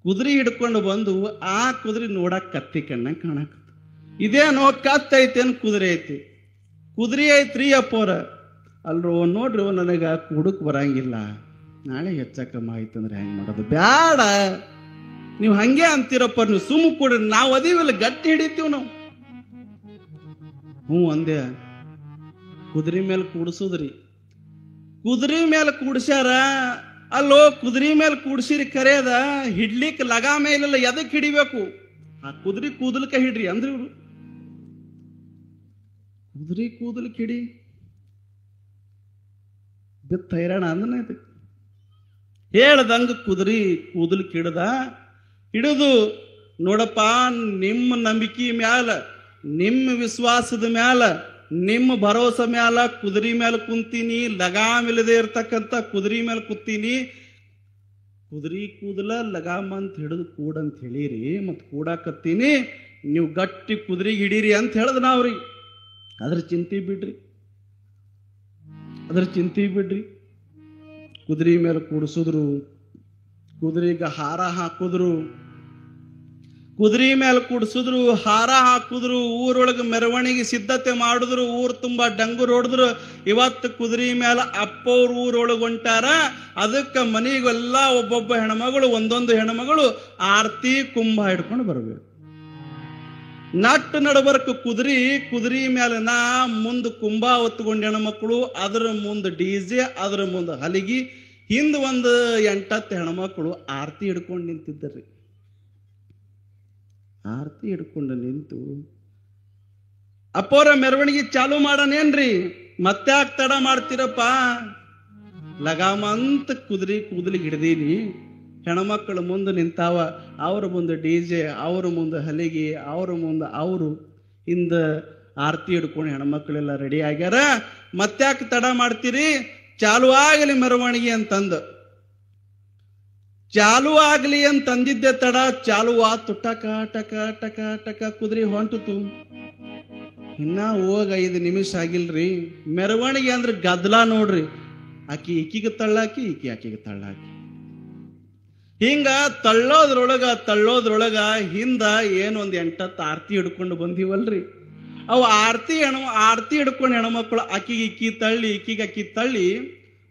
S1: ಕುದುರೆ ಹಿಡ್ಕೊಂಡು ಬಂದು ಆ ಕುದುರೆ ನೋಡಕ್ ಕತ್ತಿ ಕಣ್ಣ ಕಾಣಕ್, ಇದೇನೋ ಕತ್ತ ಐತೇನು ಕುದುರೆ ಐತಿ, ಕುದುರೆ ಐತ್ರಿ ಅಪ್ಪೋರ. ಅಲ್ರೋ ನೋಡ್ರಿ, ನನಗ ಕುಡುಕ್ ಬರಂಗಿಲ್ಲ, ನಾಳೆ ಹೆಚ್ಚಕಮ್ಮ ಆಯ್ತಂದ್ರೆ ಹೆಂಗ್ ಮಾಡೋದು, ಬ್ಯಾಡ ನೀವು ಹಂಗೆ ಅಂತೀರಪ್ಪ, ನೀವು ಸುಮ್ಮ ಕೊಡ್ರಿ, ನಾವು ಅದೀವಿಲ್ಲ, ಗಟ್ಟಿ ಹಿಡಿತೀವಿ ನಾವು. ಹ್ಞೂ ಅಂದೆ. ಕುದುರೆ ಮೇಲೆ ಕೂಡಿಸೋದ್ರಿ, ಕುದುರೆ ಮೇಲೆ ಕೂಡ್ಸ್ಯಾರ. ಅಲ್ಲೋ ಕುದುರೆ ಮೇಲೆ ಕೂಡ್ಸಿರಿ ಖರೆ ಅದ, ಹಿಡ್ಲಿಕ್ಕೆ ಲಗಾಮ ಇಲ್ಲ, ಎದಕ್ ಹಿಡಿಬೇಕು, ಆ ಕುದುರೆ ಕೂದಲಕ್ಕೆ ಹಿಡ್ರಿ ಅಂದ್ರಿ ಇವ್ರು. ಕುದುರೆ ಕೂದಲಕ್ಕೆ ಹಿಡಿ ಬಿತ್ತ ಹೈರಾಣ ಅಂದನ ಇದಕ್ಕೆ ಹೇಳ್ದಂಗ ಕುದುರೆ ಕೂದಲಕ್ಕೆ ಹಿಡಿದು ನೋಡಪ್ಪ, ನಿಮ್ಮ ನಂಬಿಕೆ ಮ್ಯಾಲ, ನಿಮ್ಮ ವಿಶ್ವಾಸದ ಮ್ಯಾಲ, ನಿಮ್ಮ ಭರೋಸೆ ಮ್ಯಾಲ ಕುದುರೆ ಮೇಲೆ ಕುಂತೀನಿ, ಲಗಾಮ್ ಇಲ್ಲದೆ ಇರ್ತಕ್ಕಂಥ ಕುದುರೆ ಮೇಲೆ ಕುಂತೀನಿ. ಕುದುರೆ ಕೂದಲ ಲಗಾಮ್ ಅಂತ ಹಿಡಿದು ಕೂಡಂತ ಹೇಳಿರಿ, ಮತ್ ಕೂಡಾಕತ್ತೀನಿ, ನೀವು ಗಟ್ಟಿ ಕುದುರೆಗೆ ಹಿಡೀರಿ ಅಂತ ಹೇಳದ್ ನಾವ್ರಿ. ಅದ್ರ ಚಿಂತೆ ಬಿಡ್ರಿ. ಕುದುರೆ ಮೇಲೆ ಕೂಡಿಸಿದ್ರು, ಕುದುರೆಗೆ ಹಾರ ಹಾಕಿದ್ರು, ಕುದುರೆ ಮೇಲೆ ಕೂಡಿಸಿದ್ರು, ಹಾರ ಹಾಕಿದ್ರು, ಊರೊಳಗೆ ಮೆರವಣಿಗೆ ಸಿದ್ಧತೆ ಮಾಡಿದ್ರು, ಊರ್ ತುಂಬಾ ಡಂಗುರ್ ಹೊಡೆದ್ರು. ಇವತ್ತು ಕುದುರೆ ಮೇಲೆ ಅಪ್ಪವ್ರ ಊರೊಳಗೆ ಹೊಂಟಾರ. ಅದಕ್ಕೆ ಮನೆಗೆಲ್ಲ ಒಬ್ಬೊಬ್ಬ ಹೆಣ್ಮಗಳು, ಒಂದೊಂದು ಹೆಣ್ಮಗಳು ಆರತಿ ಕುಂಭ ಹಿಡ್ಕೊಂಡು ಬರ್ಬೇಕು. ನಟ್ಟು ನಡಬರ್ಕ ಕುದುರೆ ಮೇಲೆ ಮುಂದೆ ಕುಂಭ ಹೊತ್ಕೊಂಡು ಹೆಣ್ಮಕ್ಳು, ಅದ್ರ ಮುಂದೆ ಡಿಜೆ, ಅದ್ರ ಮುಂದೆ ಹಲಿಗಿ, ಹಿಂದ್ ಒಂದು 8-10 ಹೆಣ್ಮಕ್ಳು ಆರತಿ ಹಿಡ್ಕೊಂಡು ನಿಂತಿದ್ದರ್ರಿ. ಆರತಿ ಹಿಡ್ಕೊಂಡು ನಿಂತು ಅಪ್ಪವ್ರ ಮೆರವಣಿಗೆ ಚಾಲು ಮಾಡನೇನ್ರಿ, ಮತ್ತೆ ಯಾಕೆ ತಡ ಮಾಡ್ತೀರಪ್ಪ, ಲಗಾಮ ಅಂತ ಕುದುರೆ ಕೂದಲಿಗೆ ಹಿಡ್ದೀನಿ, ಹೆಣ್ಮಕ್ಳು ಮುಂದೆ ನಿಂತಾವ, ಅವ್ರ ಮುಂದೆ ಡಿಜೆ, ಅವ್ರ ಮುಂದೆ ಹಲಿಗೆ, ಅವ್ರ ಮುಂದೆ ಅವರು, ಹಿಂದ ಆರತಿ ಹಿಡ್ಕೊಂಡು ಹೆಣ್ಮಕ್ಳೆಲ್ಲ ರೆಡಿ ಆಗ್ಯಾರ, ಮತ್ತ್ಯಾಕೆ ತಡ ಮಾಡ್ತೀರಿ, ಚಾಲು ಆಗಲಿ ಮೆರವಣಿಗೆ ಅಂತಂದು. ಚಾಲು ಆಗ್ಲಿ ಅಂತಂದಿದ್ದೆ ತಡ, ಚಾಲು ಆತು. ಟಕ ಟಕ ಟಕ ಟಕ ಕುದುರೆ ಹೊಂಟಿತು. ಇನ್ನ ಹೋಗ 5 ನಿಮಿಷ ಆಗಿಲ್ರಿ. ಮೆರವಣಿಗೆ ಅಂದ್ರೆ ಗದ್ದಲ ನೋಡ್ರಿ, ಆಕಿ ಈಕಿಗೆ ತಳ್ಳಾಕಿ, ಆಕಿಗೆ ತಳ್ಳಾಕಿ, ಹಿಂಗ ತಳ್ಳೋದ್ರೊಳಗ ಹಿಂದ ಏನೊಂದ್ 8-10 ಆರತಿ ಹಿಡ್ಕೊಂಡು ಬಂದಿವಲ್ರಿ. ಅವು ಆರತಿ ಹಿಡ್ಕೊಂಡು ಹೆಣ್ಮಕ್ಳು ಆಕಿಗೆ ಇಕ್ಕಿ ತಳ್ಳಿ, ಈಕಿಗೆ ಅಕ್ಕಿ ತಳ್ಳಿ,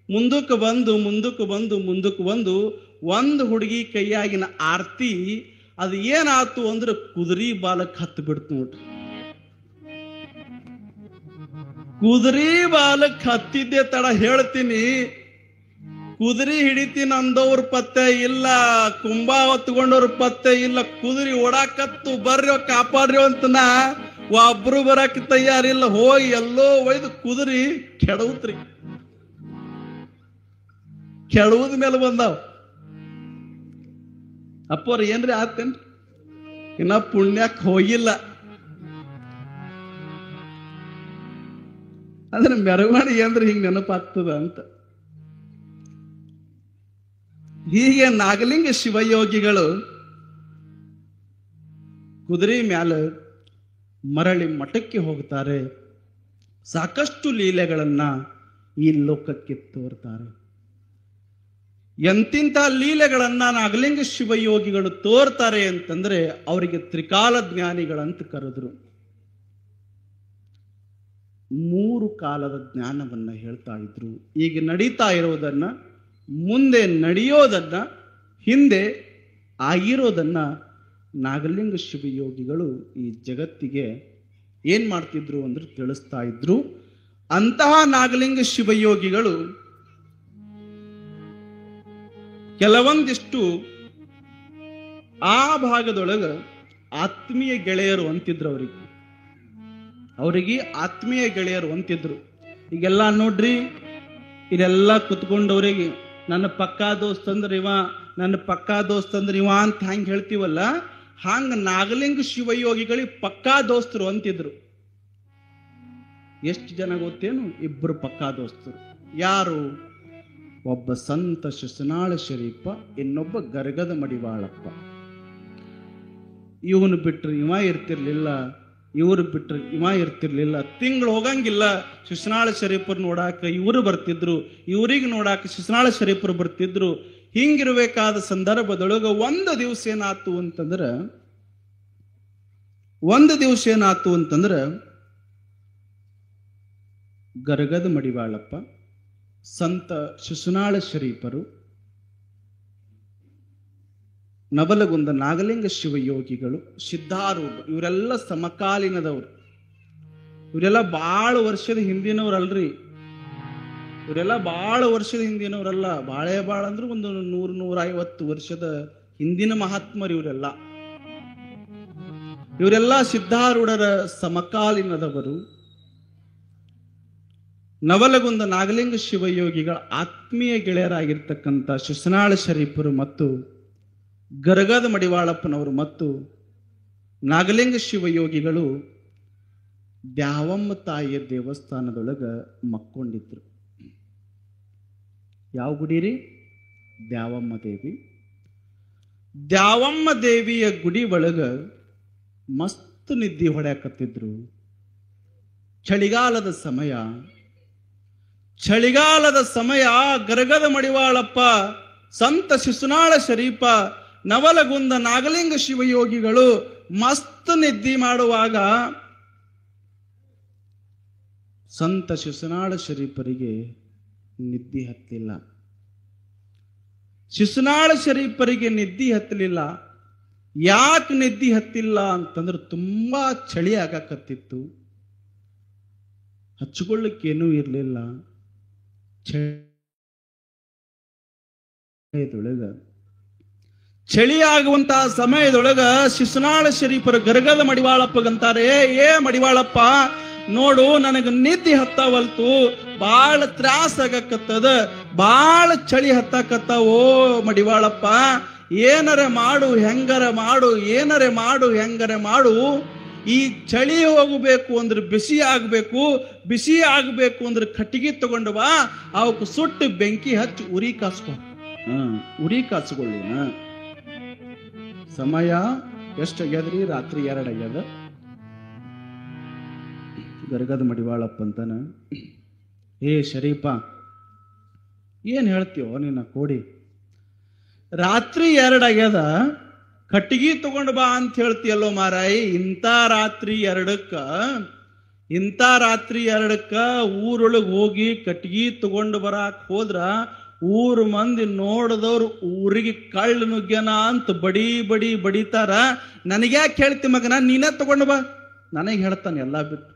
S1: ಮುಂದಕ್ಕೆ ಬಂದು ಒಂದು ಹುಡುಗಿ ಕೈಯಾಗಿನ ಆರತಿ ಅದು ಏನಾತು ಅಂದ್ರೆ ಕುದುರೆ ಬಾಲಕ್ ಹತ್ತು ಬಿಡ್ತು ನೋಡ್ರಿ. ಕುದುರೆ ಬಾಲಕ್ ಹತ್ತಿದ್ದೆ ತಡ ಹೇಳ್ತೀನಿ, ಕುದುರೆ ಹಿಡಿತೀನಿ ಅಂದವ್ರ ಪತ್ತೆ ಇಲ್ಲ, ಕುಂಭ ಹೊತ್ಕೊಂಡವ್ರ ಪತ್ತೆ ಇಲ್ಲ. ಕುದುರೆ ಓಡಾಕತ್ತು, ಬರ್ರಿ ಕಾಪಾಡ್ರಿ ಅಂತನ ಒಬ್ರು ಬರಕ್ ತಯಾರಿಲ್ಲ. ಹೋಗಿ ಎಲ್ಲೋ ಒಯ್ದು ಕುದುರೆ ಕೆಡವುತ್ರಿ. ಕೆಡವುದ ಮೇಲೆ ಬಂದಾವ್. ಅಪ್ಪವ್ರ ಏನ್ರಿ ಆತೇನ್ರಿ? ಇನ್ನ ಪುಣ್ಯಕ್ಕೆ ಹೋಗಿಲ್ಲ. ಅಂದ್ರೆ ಮೆರವಣಿಗೆ ಅಂದ್ರೆ ಹಿಂಗ್ ನೆನಪಾಗ್ತದ ಅಂತ. ಹೀಗೆ ನಾಗಲಿಂಗ ಶಿವಯೋಗಿಗಳು ಕುದುರೆ ಮ್ಯಾಲ ಮರಳಿ ಮಠಕ್ಕೆ ಹೋಗ್ತಾರೆ. ಸಾಕಷ್ಟು ಲೀಲೆಗಳನ್ನ ಈ ಲೋಕಕ್ಕೆ ತೋರ್ತಾರೆ. ಎಂತಿಂತ ಲೀಲೆಗಳನ್ನ ನಾಗಲಿಂಗ ಶಿವಯೋಗಿಗಳು ತೋರ್ತಾರೆ ಅಂತಂದ್ರೆ ಅವರಿಗೆ ತ್ರಿಕಾಲ ಜ್ಞಾನಿಗಳಂತ ಕರೆದ್ರು. 3 ಕಾಲದ ಜ್ಞಾನವನ್ನ ಹೇಳ್ತಾ ಇದ್ರು. ಈಗ ನಡೀತಾ ಇರೋದನ್ನ, ಮುಂದೆ ನಡೆಯೋದನ್ನ, ಹಿಂದೆ ಆಗಿರೋದನ್ನ ನಾಗಲಿಂಗ ಶಿವಯೋಗಿಗಳು ಈ ಜಗತ್ತಿಗೆ ಏನ್ ಮಾಡ್ತಿದ್ರು ಅಂದ್ರೆ ತಿಳಿಸ್ತಾ ಇದ್ರು. ಅಂತಹ ನಾಗಲಿಂಗ ಶಿವಯೋಗಿಗಳು ಕೆಲವೊಂದಿಷ್ಟು ಆ ಭಾಗದೊಳಗ ಆತ್ಮೀಯ ಗೆಳೆಯರು ಅಂತಿದ್ರು. ಅವರಿಗೆ ಆತ್ಮೀಯ ಗೆಳೆಯರು ಅಂತಿದ್ರು. ಈಗೆಲ್ಲ ನೋಡ್ರಿ, ಇದೆಲ್ಲ ಕುತ್ಕೊಂಡವ್ರಿಗೆ ನನ್ನ ಪಕ್ಕಾ ದೋಸ್ತ್ ಅಂದ್ರೆ ಇವ, ನನ್ನ ಪಕ್ಕಾ ದೋಸ್ತ್ ಅಂದ್ರೆ ಇವ ಅಂತ ಹೆಂಗ್ ಹೇಳ್ತೀವಲ್ಲ, ಹಂಗ ನಾಗಲಿಂಗ ಶಿವಯೋಗಿಗಳಿಗೆ ಪಕ್ಕಾ ದೋಸ್ತರು ಅಂತಿದ್ರು. ಎಷ್ಟು ಜನ ಗೊತ್ತೇನು? 2 ಪಕ್ಕಾ ದೋಸ್ತರು. ಯಾರು? ಒಬ್ಬ ಸಂತ ಶಿಶುನಾಳ ಶರೀಫ, ಇನ್ನೊಬ್ಬ ಗರಗದ ಮಡಿವಾಳಪ್ಪ. ಇವನು ಬಿಟ್ರೆ ಇವ ಇರ್ತಿರ್ಲಿಲ್ಲ, ಇವರು ಬಿಟ್ರೆ ಇವ ಇರ್ತಿರ್ಲಿಲ್ಲ. ತಿಂಗಳು ಹೋಗಂಗಿಲ್ಲ ಶಿಶುನಾಳ ಶರೀಫರು ನೋಡಾಕ ಇವರು ಬರ್ತಿದ್ರು, ಇವ್ರಿಗೆ ನೋಡಾಕ ಶಿಶುನಾಳ ಶರೀಫರು ಬರ್ತಿದ್ರು. ಹಿಂಗಿರ್ಬೇಕಾದ ಸಂದರ್ಭದೊಳಗ ಒಂದು ದಿವಸ ಏನಾತು ಅಂತಂದ್ರ ಗರಗದ ಮಡಿವಾಳಪ್ಪ, ಸಂತ ಶಿಶುನಾಳ ಶರೀಫರು, ನವಲಗುಂದ ನಾಗಲಿಂಗ ಶಿವಯೋಗಿಗಳು, ಸಿದ್ಧಾರೂಢ, ಇವರೆಲ್ಲ ಸಮಕಾಲೀನದವರು. ಇವರೆಲ್ಲ ಬಹಳ ವರ್ಷದ ಹಿಂದಿನವ್ರಲ್ರಿ. ಇವರೆಲ್ಲ ಬಹಳ ವರ್ಷದ ಹಿಂದಿನವರಲ್ಲ. ಬಾಳ ಅಂದ್ರೆ ಒಂದು 100-150 ವರ್ಷದ ಹಿಂದಿನ ಮಹಾತ್ಮರು ಇವರೆಲ್ಲ ಸಿದ್ಧಾರೂಢರ ಸಮಕಾಲೀನದವರು. ನವಲಗುಂದ ನಾಗಲಿಂಗ ಶಿವಯೋಗಿಗಳ ಆತ್ಮೀಯ ಗೆಳೆಯರಾಗಿರ್ತಕ್ಕಂಥ ಶಿಶುನಾಳ ಶರೀಫರು ಮತ್ತು ಗರಗದ ಮಡಿವಾಳಪ್ಪನವರು ಮತ್ತು ನಾಗಲಿಂಗ ಶಿವಯೋಗಿಗಳು ದ್ಯಾವಮ್ಮ ತಾಯಿಯ ದೇವಸ್ಥಾನದೊಳಗ ಮಕ್ಕೊಂಡಿದ್ರು. ಯಾವ ಗುಡಿ ರೀ? ದ್ಯಾವಮ್ಮ ದೇವಿ. ದ್ಯಾವಮ್ಮ ದೇವಿಯ ಗುಡಿ ಒಳಗ ಮಸ್ತ್ ನಿದ್ದೆ ಹೊಡ್ಯಾಕತ್ತಿದ್ರು. ಚಳಿಗಾಲದ ಸಮಯ ಗರಗದ ಮಡಿವಾಳಪ್ಪ, ಸಂತ ಶಿಶುನಾಳ ಶರೀಫ, ನವಲಗುಂದ ನಾಗಲಿಂಗ ಶಿವಯೋಗಿಗಳು ಮಸ್ತ್ ನಿದ್ದೆ ಮಾಡುವಾಗ ಸಂತ ಶಿಶುನಾಳ ಶರೀಫರಿಗೆ ನಿದ್ದೆ ಹತ್ತಲಿಲ್ಲ. ಶಿಶುನಾಳ ಶರೀಫರಿಗೆ ನಿದ್ದೆ ಹತ್ತಲಿಲ್ಲ. ಯಾಕೆ ನಿದ್ದೆ ಹತ್ತಿಲ್ಲ ಅಂತಂದ್ರೆ ತುಂಬಾ ಚಳಿ ಆಗಾಕತ್ತಿತ್ತು. ಹಚ್ಕೊಳ್ಳಿಕ್ಕೇನೂ ಇರಲಿಲ್ಲ. ಚಳಿ ಆಗುವಂತಹ ಸಮಯದೊಳಗ ಶಿಶುನಾಳ ಶರೀಫರ ಗರಗದ ಮಡಿವಾಳಪ್ಪಗಂತಾರೆ, ಏ ಮಡಿವಾಳಪ್ಪ ನೋಡು, ನನಗ ನಿದ್ದೆ ಹತ್ತಾವಲ್ತು, ಬಾಳ ತ್ರಾಸ ಆಗಕತ್ತದ, ಬಾಳ ಚಳಿ ಹತ್ತಾಕತ್ತಾವೋ ಮಡಿವಾಳಪ್ಪ, ಏನರೆ ಮಾಡು, ಹೆಂಗರೆ ಮಾಡು. ಈ ಚಳಿ ಹೋಗಬೇಕು ಅಂದ್ರೆ ಬಿಸಿ ಆಗ್ಬೇಕು ಅಂದ್ರೆ ಕಟ್ಟಿಗೆ ತಗೊಂಡು ಬಾ, ಅವಕ್ಕೆ ಸುಟ್ಟು ಬೆಂಕಿ ಹಚ್ಚಿ ಉರಿ ಕಾಸ್ಕೊಳ್ಳಿ. ಸಮಯ ಎಷ್ಟಾಗ್ಯದ್ರಿ? ರಾತ್ರಿ 2 ಆಗ್ಯದ. ಗರಗದ ಮಡಿವಾಳಪ್ಪ ಅಂತಾನ, ಏ ಶರೀಫ, ಏನ್ ಹೇಳ್ತೀವೋ ನಿನ್ನ ಕೋಡಿ? ರಾತ್ರಿ 2 ಆಗ್ಯದ, ಕಟ್ಟಿಗೆ ತಗೊಂಡು ಬಾ ಅಂತ ಹೇಳ್ತೀಯಲ್ಲೋ ಮಾರಾಯಿ. ಇಂಥ ರಾತ್ರಿ 2ಕ್ಕ ಊರೊಳಗೆ ಹೋಗಿ ಕಟ್ಟಿಗೆ ತಗೊಂಡು ಬರಾಕ್ ಹೋದ್ರ ಊರು ಮಂದಿ ನೋಡಿದವ್ರು ಊರಿಗೆ ಕಳ್ಳ ನುಗ್ಗ್ಯನ ಅಂತ ಬಡಿತಾರ. ನನಗ್ಯಾಕೆ ಹೇಳ್ತಿ ಮಗನ, ನೀನೇ ತಗೊಂಡು ಬಾ. ನನಗೆ ಹೇಳ್ತಾನೆ ಎಲ್ಲ ಬಿಟ್ಟು.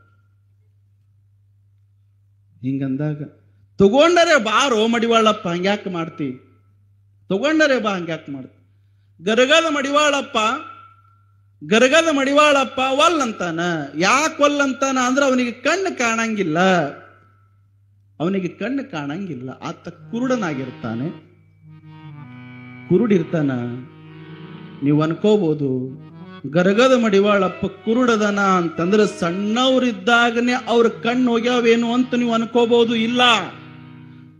S1: ಹಿಂಗಂದಾಗ ತಗೊಂಡರೆ ಬಾರೋ ಮಡಿವಾಳಪ್ಪ, ಹಂಗ್ಯಾಕೆ ಮಾಡ್ತಿ? ತಗೊಂಡರೆ ಬಾ, ಹಂಗ್ಯಾಕೆ ಮಾಡ್ತಿ? ಗರಗದ ಮಡಿವಾಳಪ್ಪ ಒಲ್ಲಂತಾನ. ಯಾಕೆ ಒಲ್ಲಂತಾನ ಅಂದ್ರೆ ಅವನಿಗೆ ಕಣ್ಣು ಕಾಣಂಗಿಲ್ಲ. ಆತ ಕುರುಡಿರ್ತಾನ. ನೀವು ಅನ್ಕೋಬಹುದು ಗರಗದ ಮಡಿವಾಳಪ್ಪ ಕುರುಡದನ ಅಂತಂದ್ರೆ ಸಣ್ಣವ್ರಿದ್ದಾಗನೆ ಅವ್ರ ಕಣ್ಣು ಹೋಗ್ಯಾವೇನು ಅಂತ ನೀವು ಅನ್ಕೋಬಹುದು. ಇಲ್ಲ,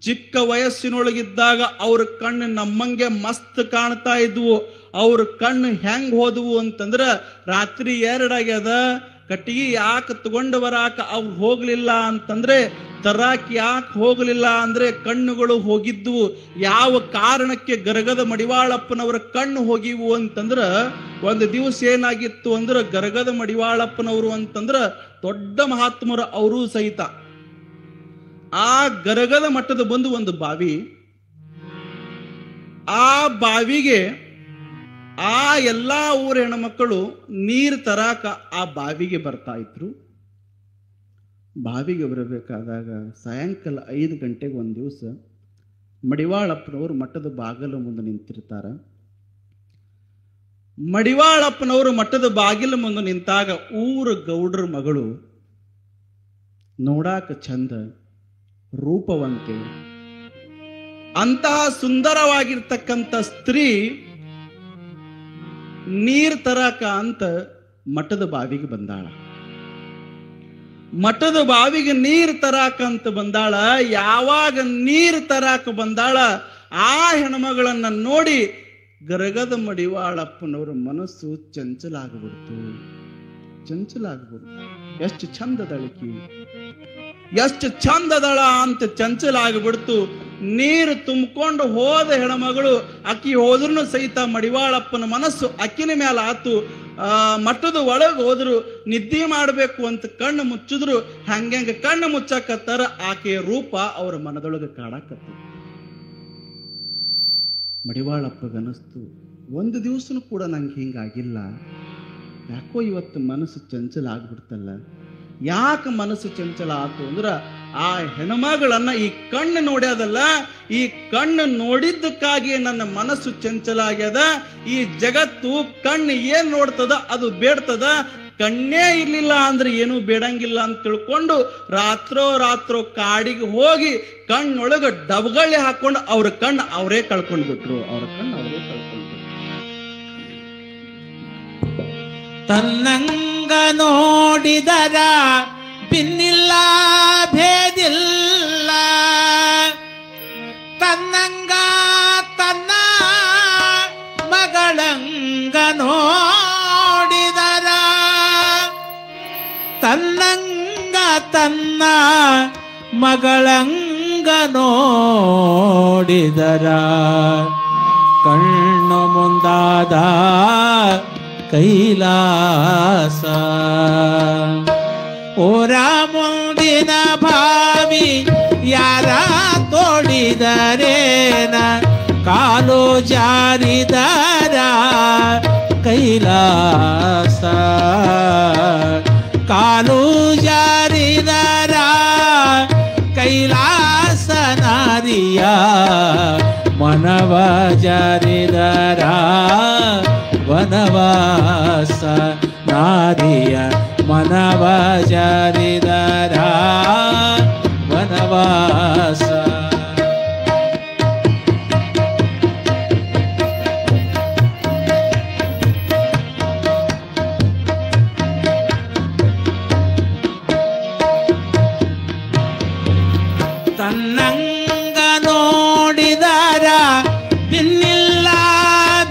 S1: ಚಿಕ್ಕ ವಯಸ್ಸಿನೊಳಗಿದ್ದಾಗ ಅವ್ರ ಕಣ್ಣು ನಮ್ಮಂಗೆ ಮಸ್ತ್ ಕಾಣ್ತಾ ಇದ್ವು. ಅವ್ರ ಕಣ್ಣು ಹೆಂಗ್ ಹೋದವು ಅಂತಂದ್ರ ರಾತ್ರಿ 2 ಆಗ್ಯದ, ಕಟ್ಟಿಗೆ ಯಾಕೆ ತಗೊಂಡು ಬರಾಕ ಅವ್ರು ಹೋಗ್ಲಿಲ್ಲ ಅಂತಂದ್ರೆ ತರಾಕ್ ಯಾಕೆ ಹೋಗ್ಲಿಲ್ಲ ಅಂದ್ರೆ ಕಣ್ಣುಗಳು ಹೋಗಿದ್ವು. ಯಾವ ಕಾರಣಕ್ಕೆ ಗರಗದ ಮಡಿವಾಳಪ್ಪನವರ ಕಣ್ಣು ಹೋಗಿವು ಅಂತಂದ್ರ ಒಂದು ದಿವಸ ಏನಾಗಿತ್ತು ಅಂದ್ರ ಗರಗದ ಮಡಿವಾಳಪ್ಪನವರು ಅಂತಂದ್ರ ದೊಡ್ಡ ಮಹಾತ್ಮರು ಅವರು ಸಹಿತ. ಆ ಗರಗದ ಮಠದ ಬಂದು ಒಂದು ಬಾವಿ, ಆ ಬಾವಿಗೆ ಆ ಎಲ್ಲಾ ಊರ ಹೆಣ್ಮಕ್ಕಳು ನೀರು ತರಾಕ ಆ ಬಾವಿಗೆ ಬರ್ತಾ ಇದ್ರು. ಬಾವಿಗೆ ಬರಬೇಕಾದಾಗ ಸಾಯಂಕಾಲ 5 ಗಂಟೆಗೆ ಒಂದು ದಿವಸ ಮಡಿವಾಳಪ್ಪನವರು ಮಠದ ಬಾಗಿಲು ಮುಂದೆ ನಿಂತಿರ್ತಾರ. ಮಡಿವಾಳಪ್ಪನವರು ಮಠದ ಬಾಗಿಲು ಮುಂದೆ ನಿಂತಾಗ ಊರ ಗೌಡ್ರ ಮಗಳು, ನೋಡಾಕ ಚಂದ, ರೂಪವಂತೆ, ಅಂತಹ ಸುಂದರವಾಗಿರ್ತಕ್ಕಂಥ ಸ್ತ್ರೀ ನೀರ್ ತರಾಕ ಅಂತ ಮಠದ ಬಾವಿಗೆ ಬಂದಾಳ. ಮಠದ ಬಾವಿಗೆ ನೀರ್ ತರಾಕ ಅಂತ ಬಂದಾಳ. ಯಾವಾಗ ನೀರ್ ತರಾಕ ಬಂದಾಳ, ಆ ಹೆಣ್ಮಗಳನ್ನ ನೋಡಿ ಗರಗದ ಮಡಿವಾಳಪ್ಪನವರ ಮನಸ್ಸು ಚಂಚಲಾಗ್ಬಿಡ್ತು. ಎಷ್ಟು ಚಂದದಳಕಿ, ಎಷ್ಟು ಚಂದದಳ ಅಂತ ಚಂಚಲಾಗ್ಬಿಡ್ತು. ನೀರು ತುಂಬಿಕೊಂಡು ಹೋದ ಹೆಣ್ಮಗಳು ಅಕ್ಕಿ ಹೋದ್ರೂ ಸಹಿತ ಮಡಿವಾಳಪ್ಪನ ಮನಸ್ಸು ಅಕ್ಕಿನ ಮೇಲೆ ಆತು. ಮಠದ ಒಳಗೆ ಹೋದ್ರು, ನಿದ್ದೆ ಮಾಡಬೇಕು ಅಂತ ಕಣ್ಣು ಮುಚ್ಚಿದ್ರು. ಹಂಗ ಕಣ್ಣು ಮುಚ್ಚಾಕತ್ತಾರ, ಆಕೆಯ ರೂಪ ಅವರ ಮನದೊಳಗೆ ಕಾಡಾಕತ್ತ. ಮಡಿವಾಳಪ್ಪಗನಸ್ತು, ಒಂದು ದಿವಸನೂ ಕೂಡ ನಂಗೆ ಹಿಂಗಾಗಿಲ್ಲ, ಯಾಕೋ ಇವತ್ತು ಮನಸ್ಸು ಚಂಚಲ ಆಗ್ಬಿಡ್ತಲ್ಲ. ಯಾಕೆ ಮನಸ್ಸು ಚಂಚಲ ಆತು ಅಂದ್ರ ಆ ಹೆಣ್ಮಗಳನ್ನ ಈ ಕಣ್ಣು ನೋಡ್ಯಾದಲ್ಲ, ಈ ಕಣ್ಣು ನೋಡಿದ್ದಕ್ಕಾಗಿ ನನ್ನ ಮನಸ್ಸು ಚಂಚಲ ಆಗ್ಯದ. ಈ ಜಗತ್ತು ಕಣ್ಣು ಏನ್ ನೋಡ್ತದ ಅದು ಬೇಡ್ತದ, ಕಣ್ಣೇ ಇರ್ಲಿಲ್ಲ ಅಂದ್ರೆ ಏನು ಬೇಡಂಗಿಲ್ಲ ಅಂತ ತಿಳ್ಕೊಂಡು ರಾತ್ರೋ ಕಾಡಿಗೆ ಹೋಗಿ ಕಣ್ಣೊಳಗ ಡಬ್ಗಳ್ಳಿ ಹಾಕೊಂಡು ಅವ್ರ ಕಣ್ಣು ಅವರೇ ಕಳ್ಕೊಂಡ್ಬಿಟ್ರು.
S2: ತನ್ನಂಗ ನೋಡಿದರ ಭಿನ್ನಿಲ್ಲ ಭೇದಿಲ್ಲ, ತನ್ನಂಗ ತನ್ನ ಮಗಳಂಗ ನೋಡಿದರ, ತನ್ನಂಗ ತನ್ನ ಮಗಳಂಗ ನೋಡಿದರ, ಕಣ್ಣು ಮುಂದಾದ ಕೈಲಾಸ, ಓರ ಮುಂದಿನ ಭಾವಿ ಯಾರ ತೋಡಿದರೇನ, ಕಾಲು ಜಾರಿದರ ಕೈಲಾಸ, ಕಾಲು ಜಾರಿದರ ಕೈಲಾಸ ನಾರಿಯ, ಮನವ ಜಾರಿದರ ವನವಾಸ ನಾರಿಯ, ಮನವ ಜಾರಿದರ ವನವಾಸ. ತನ್ನಂಗ ನೋಡಿದರ ಭಿನ್ನಿಲ್ಲ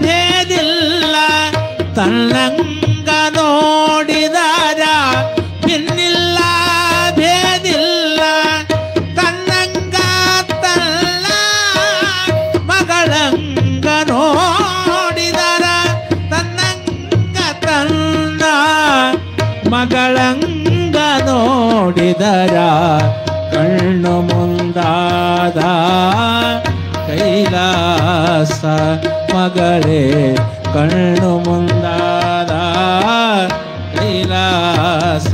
S2: ಭೇದಿಲ್ಲ, ತನ್ನಂಗ ನೋಡಿದರ ಭಿನ್ನಿಲ್ಲ ಭೇದಿಲ್ಲ, ತನ್ನಂಗ ತನ್ನ ಮಗಳಂಗ ನೋಡಿದರ, ತನ್ನಂಗ ತನ್ನ ಮಗಳಂಗ ನೋಡಿದರ, ಕಣ್ಣು ಮುಂದಾದ ಕೈಲಾಸ, ಮಗಳೇ ಕಣ್ಣು ಮುಂದಾದ ಕೈಲಾಸ.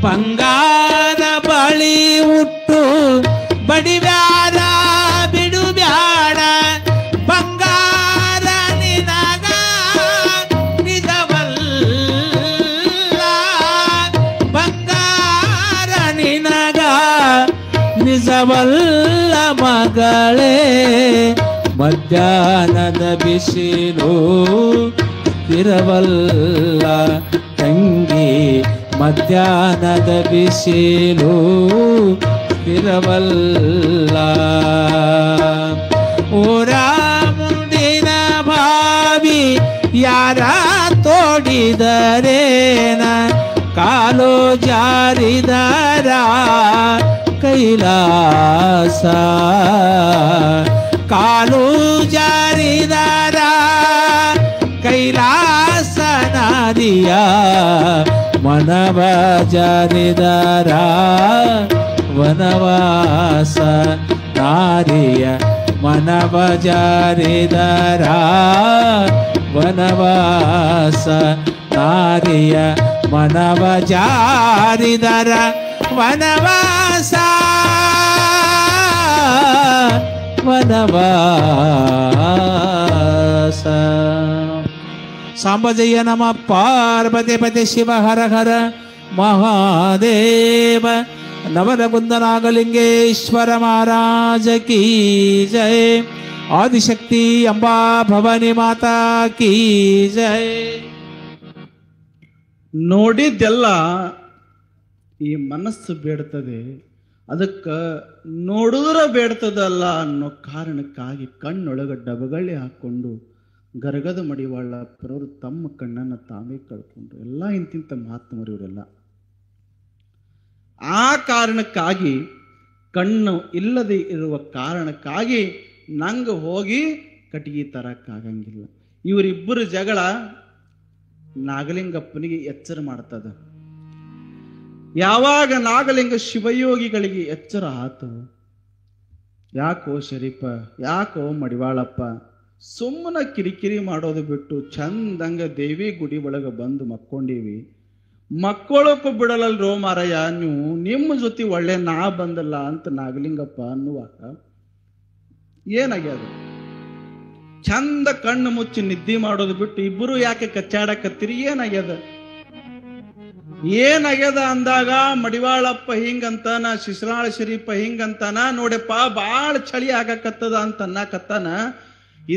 S2: ಬಂಗಾರ ಬಳಿ ಹುಟ್ಟು ಬಡಿಬ್ಯಾಡ ಬಿಡು ಬ್ಯಾಡ, ಬಂಗಾರ ನಿನಗ ನಿಜವಲ್ಲ, ಬಂಗಾರ ಇರವಲ್ಲ ಮಗಳೇ ಮಧ್ಯಾಹ್ನದ ಬಿಸಿಲು ಇರವಲ್ಲ ತಂಗಿ ಮಧ್ಯಾಹ್ನದ ಬಿಸಿಲು ಇರವಲ್ಲ ಊರ ಮುಂದಿನ ಬಾವಿ ಯಾರ ತೋಡಿದರೇನ ಕಾಲು ಜಾರಿದರ ಕೈಲಾಸ ಕಾಲು ಜಾರಿದರ ಕೈಲಾಸ ನಾದಿಯ ಮನವ ಜಾರಿದರ ವನವಾಸ ನಾರಿಯ ಮನವ ಜಾರಿದರ ವನವಾಸ ನಾರಿಯ ಮನವ ಜಾರಿದರ ವನವಾಸ ವನವಾಸ ಸಾಂಬಜಯ್ಯ ನಮ ಪಾರ್ವತಿ ಪತಿ ಶಿವ ಹರ ಹರ ಮಹಾದೇವ ನವರಗುಂದನಾಗಲಿಂಗೇಶ್ವರ ಮಹಾರಾಜ ಕೀ ಜಯ ಆದಿಶಕ್ತಿ ಅಂಬಾ ಭವಾನಿ ಮಾತಾ ಕೀ ಜಯ.
S1: ನೋಡಿದ್ದೆಲ್ಲ ಈ ಮನಸ್ಸು ಬೇಡ್ತದೆ, ಅದಕ್ಕೆ ನೋಡುವುದರ ಬೇಡ್ತದಲ್ಲ ಅನ್ನೋ ಕಾರಣಕ್ಕಾಗಿ ಕಣ್ಣೊಳಗ ಡಬಗಳ್ಳಿ ಹಾಕೊಂಡು ಗರಗದ ಮಡಿವಾಳಪ್ಪರವರು ತಮ್ಮ ಕಣ್ಣನ್ನು ತಾವೇ ಕಳ್ಕೊಂಡ್ರು. ಎಲ್ಲ ಇಂತಿಂತ ಮಹಾತ್ಮರು ಇವರೆಲ್ಲ. ಆ ಕಾರಣಕ್ಕಾಗಿ ಕಣ್ಣು ಇಲ್ಲದೆ ಇರುವ ಕಾರಣಕ್ಕಾಗಿ ನಂಗೆ ಹೋಗಿ ಕಟ್ಟಿಗೆ ತರಕ್ಕಾಗಂಗಿಲ್ಲ. ಇವರಿಬ್ಬರು ಜಗಳ ನಾಗಲಿಂಗಪ್ಪನಿಗೆ ಎಚ್ಚರ ಮಾಡ್ತದ. ಯಾವಾಗ ನಾಗಲಿಂಗ ಶಿವಯೋಗಿಗಳಿಗೆ ಎಚ್ಚರ ಆತು, ಯಾಕೋ ಶರೀಫ, ಯಾಕೋ ಮಡಿವಾಳಪ್ಪ, ಸುಮ್ಮನೆ ಕಿರಿಕಿರಿ ಮಾಡೋದು ಬಿಟ್ಟು ಚಂದಂಗ ದೇವಿ ಗುಡಿ ಒಳಗೆ ಬಂದು ಮಕ್ಕೊಂಡೀವಿ, ಮಕ್ಕಳಕ್ಕೂ ಬಿಡಲಲ್ರೋ ಮಾರಯ್ಯ, ನೀವು ನಿಮ್ಮ ಜೊತೆ ಒಳ್ಳೆ ನಾ ಬಂದಲ್ಲ ಅಂತ ನಾಗಲಿಂಗಪ್ಪ ಅನ್ನುವಾಗ ಏನಾಗ್ಯದ? ಚಂದ ಕಣ್ಣು ಮುಚ್ಚಿ ನಿದ್ದೆ ಮಾಡೋದು ಬಿಟ್ಟು ಇಬ್ಬರು ಯಾಕೆ ಕಚ್ಚಾಡಕತ್ತೀರಿ? ಏನಾಗ್ಯದ ಏನಾಗ್ಯದ ಅಂದಾಗ ಮಡಿವಾಳಪ್ಪ ಹಿಂಗಂತಾನ, ಶಿಶ್ರಾಳ ಶರೀಫ ಹಿಂಗಂತಾನ, ನೋಡಪ್ಪ ಬಾಳ ಚಳಿ ಆಗಕತ್ತದ ಅಂತ ಅನ್ನಕತ್ತಾನ.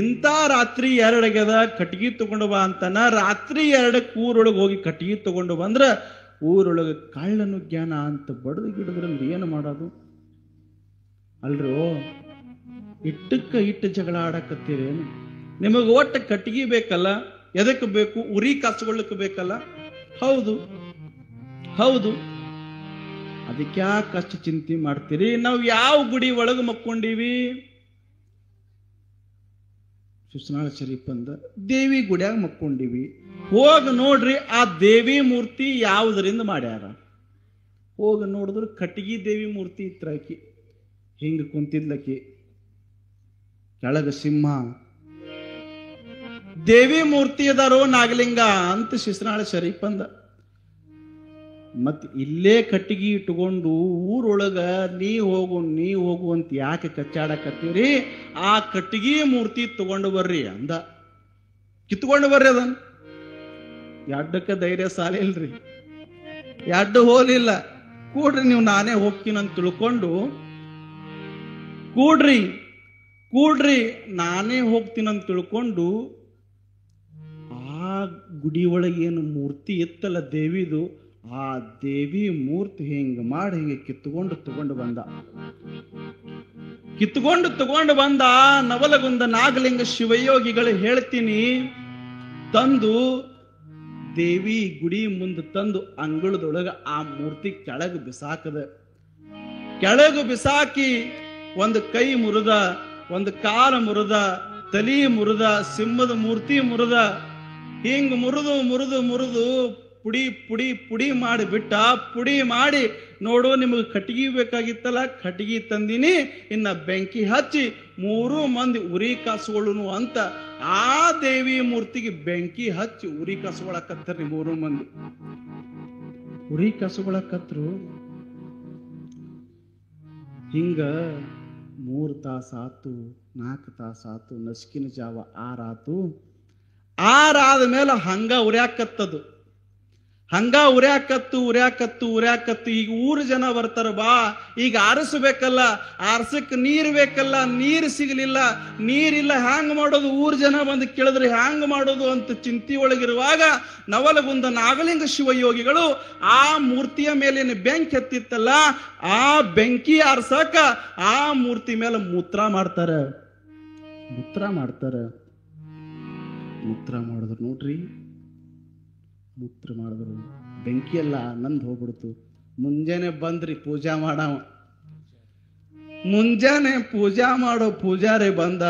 S1: ಇಂಥ ರಾತ್ರಿ 2 ಆಗ್ಯದ, ಕಟ್ಗಿ ತಗೊಂಡು ಬಾ ಅಂತಾನ. ರಾತ್ರಿ 2ಕ್ಕೆ ಊರೊಳಗೆ ಹೋಗಿ ಕಟ್ಗಿ ತಗೊಂಡು ಬಂದ್ರ ಊರೊಳಗೆ ಕಳ್ಳನು ಜ್ಞಾನ ಅಂತ ಬಡದು ಗಿಡದ್ರಲ್ಲಿ ಏನು ಮಾಡೋದು? ಅಲ್ರೋ, ಇಟ್ಟಕ್ಕ ಇಟ್ಟು ಜಗಳ ಆಡಕತ್ತೀರೇನು? ನಿಮಗೆ ಒಟ್ಟು ಕಟ್ಗಿ ಬೇಕಲ್ಲ, ಎದಕ್ಕೆ ಬೇಕು? ಉರಿ ಕಾಸುಕೊಳ್ಳಕ್ಕೆ ಬೇಕಲ್ಲ. ಹೌದು ಹೌದು, ಅದಕ್ಯಾಕೆ ಅಷ್ಟು ಚಿಂತೆ ಮಾಡ್ತೀರಿ? ನಾವು ಯಾವ ಗುಡಿ ಒಳಗೆ ಮಕ್ಕೊಂಡೀವಿ? ಶಿಶ್ನಾಳ ಶರೀಫ್ ಅಂದ ದೇವಿ ಗುಡಿಯಾಗ ಮಕ್ಕೊಂಡೀವಿ. ಹೋಗಿ ನೋಡ್ರಿ, ಆ ದೇವಿ ಮೂರ್ತಿ ಯಾವುದರಿಂದ ಮಾಡ್ಯಾರ? ಹೋಗಿ ನೋಡಿದ್ರು ಕಟ್ಟಿಗೆ ದೇವಿ ಮೂರ್ತಿ ಇತ್ರಾಕಿ, ಹಿಂಗ ಕುಂತಿದ್ಲಕಿ, ಕೆಳಗ ಸಿಂಹ. ದೇವಿ ಮೂರ್ತಿ ಅದಾರೋ ನಾಗಲಿಂಗ ಅಂತ ಶಿಶ್ನಾಳ ಶರೀಫ್ ಅಂದ. ಮತ್ ಇಲ್ಲೇ ಕಟ್ಟಿಗೆ ಇಟ್ಕೊಂಡು ಊರೊಳಗ ನೀ ಹೋಗು ಅಂತ ಯಾಕೆ ಕಚ್ಚಾಡಕತ್ತೀರಿ? ಆ ಕಟ್ಟಿಗೆ ಮೂರ್ತಿ ತಗೊಂಡು ಬರ್ರಿ ಅಂದ. ಕಿತ್ಕೊಂಡು ಬರ್ರಿ ಅದನ್ನ. ಎಡ್ಡಕ್ಕೆ ಧೈರ್ಯ ಸಾಲ ಇಲ್ರಿ, ಎಡ್ಡು ಹೋಲಿಲ್ಲ. ಕೂಡ್ರಿ, ನೀವು ನಾನೇ ಹೋಗ್ತೀನಂತ ತಿಳ್ಕೊಂಡು ಕೂಡ್ರಿ ನಾನೇ ಹೋಗ್ತೀನಂತ ತಿಳ್ಕೊಂಡು ಆ ಗುಡಿ ಒಳಗೇನು ಮೂರ್ತಿ ಇತ್ತಲ್ಲ ದೇವಿದು, ಆ ದೇವಿ ಮೂರ್ತಿ ಹಿಂಗ ಮಾಡಿ ಹಿಂಗೆ ಕಿತ್ಕೊಂಡು ಬಂದ. ನವಲಗುಂದ ನಾಗಲಿಂಗ ಶಿವಯೋಗಿಗಳು ಹೇಳ್ತೀನಿ, ತಂದು ದೇವಿ ಗುಡಿ ಮುಂದೆ ತಂದು ಅಂಗಳದೊಳಗ ಆ ಮೂರ್ತಿ ಕೆಳಗೆ ಬಿಸಾಕಿ ಒಂದು ಕೈ ಮುರಿದ, ಒಂದು ಕಾಲ ಮುರಿದ, ತಲಿ ಮುರಿದ, ಸಿಂಹದ ಮೂರ್ತಿ ಮುರಿದ, ಹಿಂಗ ಮುರಿದು ಪುಡಿ ಮಾಡಿ ಬಿಟ್ಟ. ಪುಡಿ ಮಾಡಿ ನೋಡು, ನಿಮಗೆ ಕಟ್ಟಿಗೆ ಬೇಕಾಗಿತ್ತಲ್ಲ, ಕಟ್ಟಿಗೆ ತಂದಿನಿ, ಇನ್ನ ಬೆಂಕಿ ಹಚ್ಚಿ 3 ಮಂದಿ ಉರಿ ಕಾಸುಗಳು ಅಂತ ಆ ದೇವಿ ಮೂರ್ತಿಗೆ ಬೆಂಕಿ ಹಚ್ಚಿ ಉರಿ ಕಾಸುಗಳಕತ್ತರಿ. 3 ಮಂದಿ ಉರಿ ಕಾಸುಗಳಕತ್ರು. ಹಿಂಗ 3 ತಾಸಾತು, 4 ತಾಸಾತು, ನಸ್ಕಿನ ಜಾವ 6 ಆತು. 6 ಆದ ಮೇಲೆ ಹಂಗ ಉರಿಯಾಕತ್ತದು. ಹಂಗ ಉರ್ಯಾಕತ್ತು ಈಗ ಊರು ಜನ ಬರ್ತಾರ, ಬಾ ಈಗ ಆರಿಸ್ಬೇಕಲ್ಲ, ಆರ್ಸಕ್ ನೀರ್ ಬೇಕಲ್ಲ, ನೀರ್ ಸಿಗಲಿಲ್ಲ, ನೀರಿಲ್ಲ, ಹ್ಯಾಂಗ್ ಮಾಡೋದು, ಊರು ಜನ ಬಂದು ಕೇಳಿದ್ರೆ ಹ್ಯಾಂಗ್ ಮಾಡೋದು ಅಂತ ಚಿಂತೆ ಒಳಗಿರುವಾಗ ನವಲಗುಂದ ನಾಗಲಿಂಗ ಶಿವಯೋಗಿಗಳು ಆ ಮೂರ್ತಿಯ ಮೇಲಿನ ಬೆಂಕಿ ಹತ್ತಿತ್ತಲ್ಲ, ಆ ಬೆಂಕಿ ಆರ್ಸಕ ಆ ಮೂರ್ತಿ ಮೇಲೆ ಮೂತ್ರ ಮಾಡ್ತಾರ. ಮೂತ್ರ ಮಾಡಿದ್ರು ನೋಡ್ರಿ, ಮೂತ್ರ ಮಾಡಿದ್ರು, ಬೆಂಕಿ ಎಲ್ಲ ನಂದ್ ಹೋಗ್ಬಿಡ್ತು. ಮುಂಜಾನೆ ಬಂದ್ರಿ ಪೂಜಾ ಮಾಡವ, ಮುಂಜಾನೆ ಪೂಜಾ ಮಾಡೋ ಪೂಜಾರಿ ಬಂದ,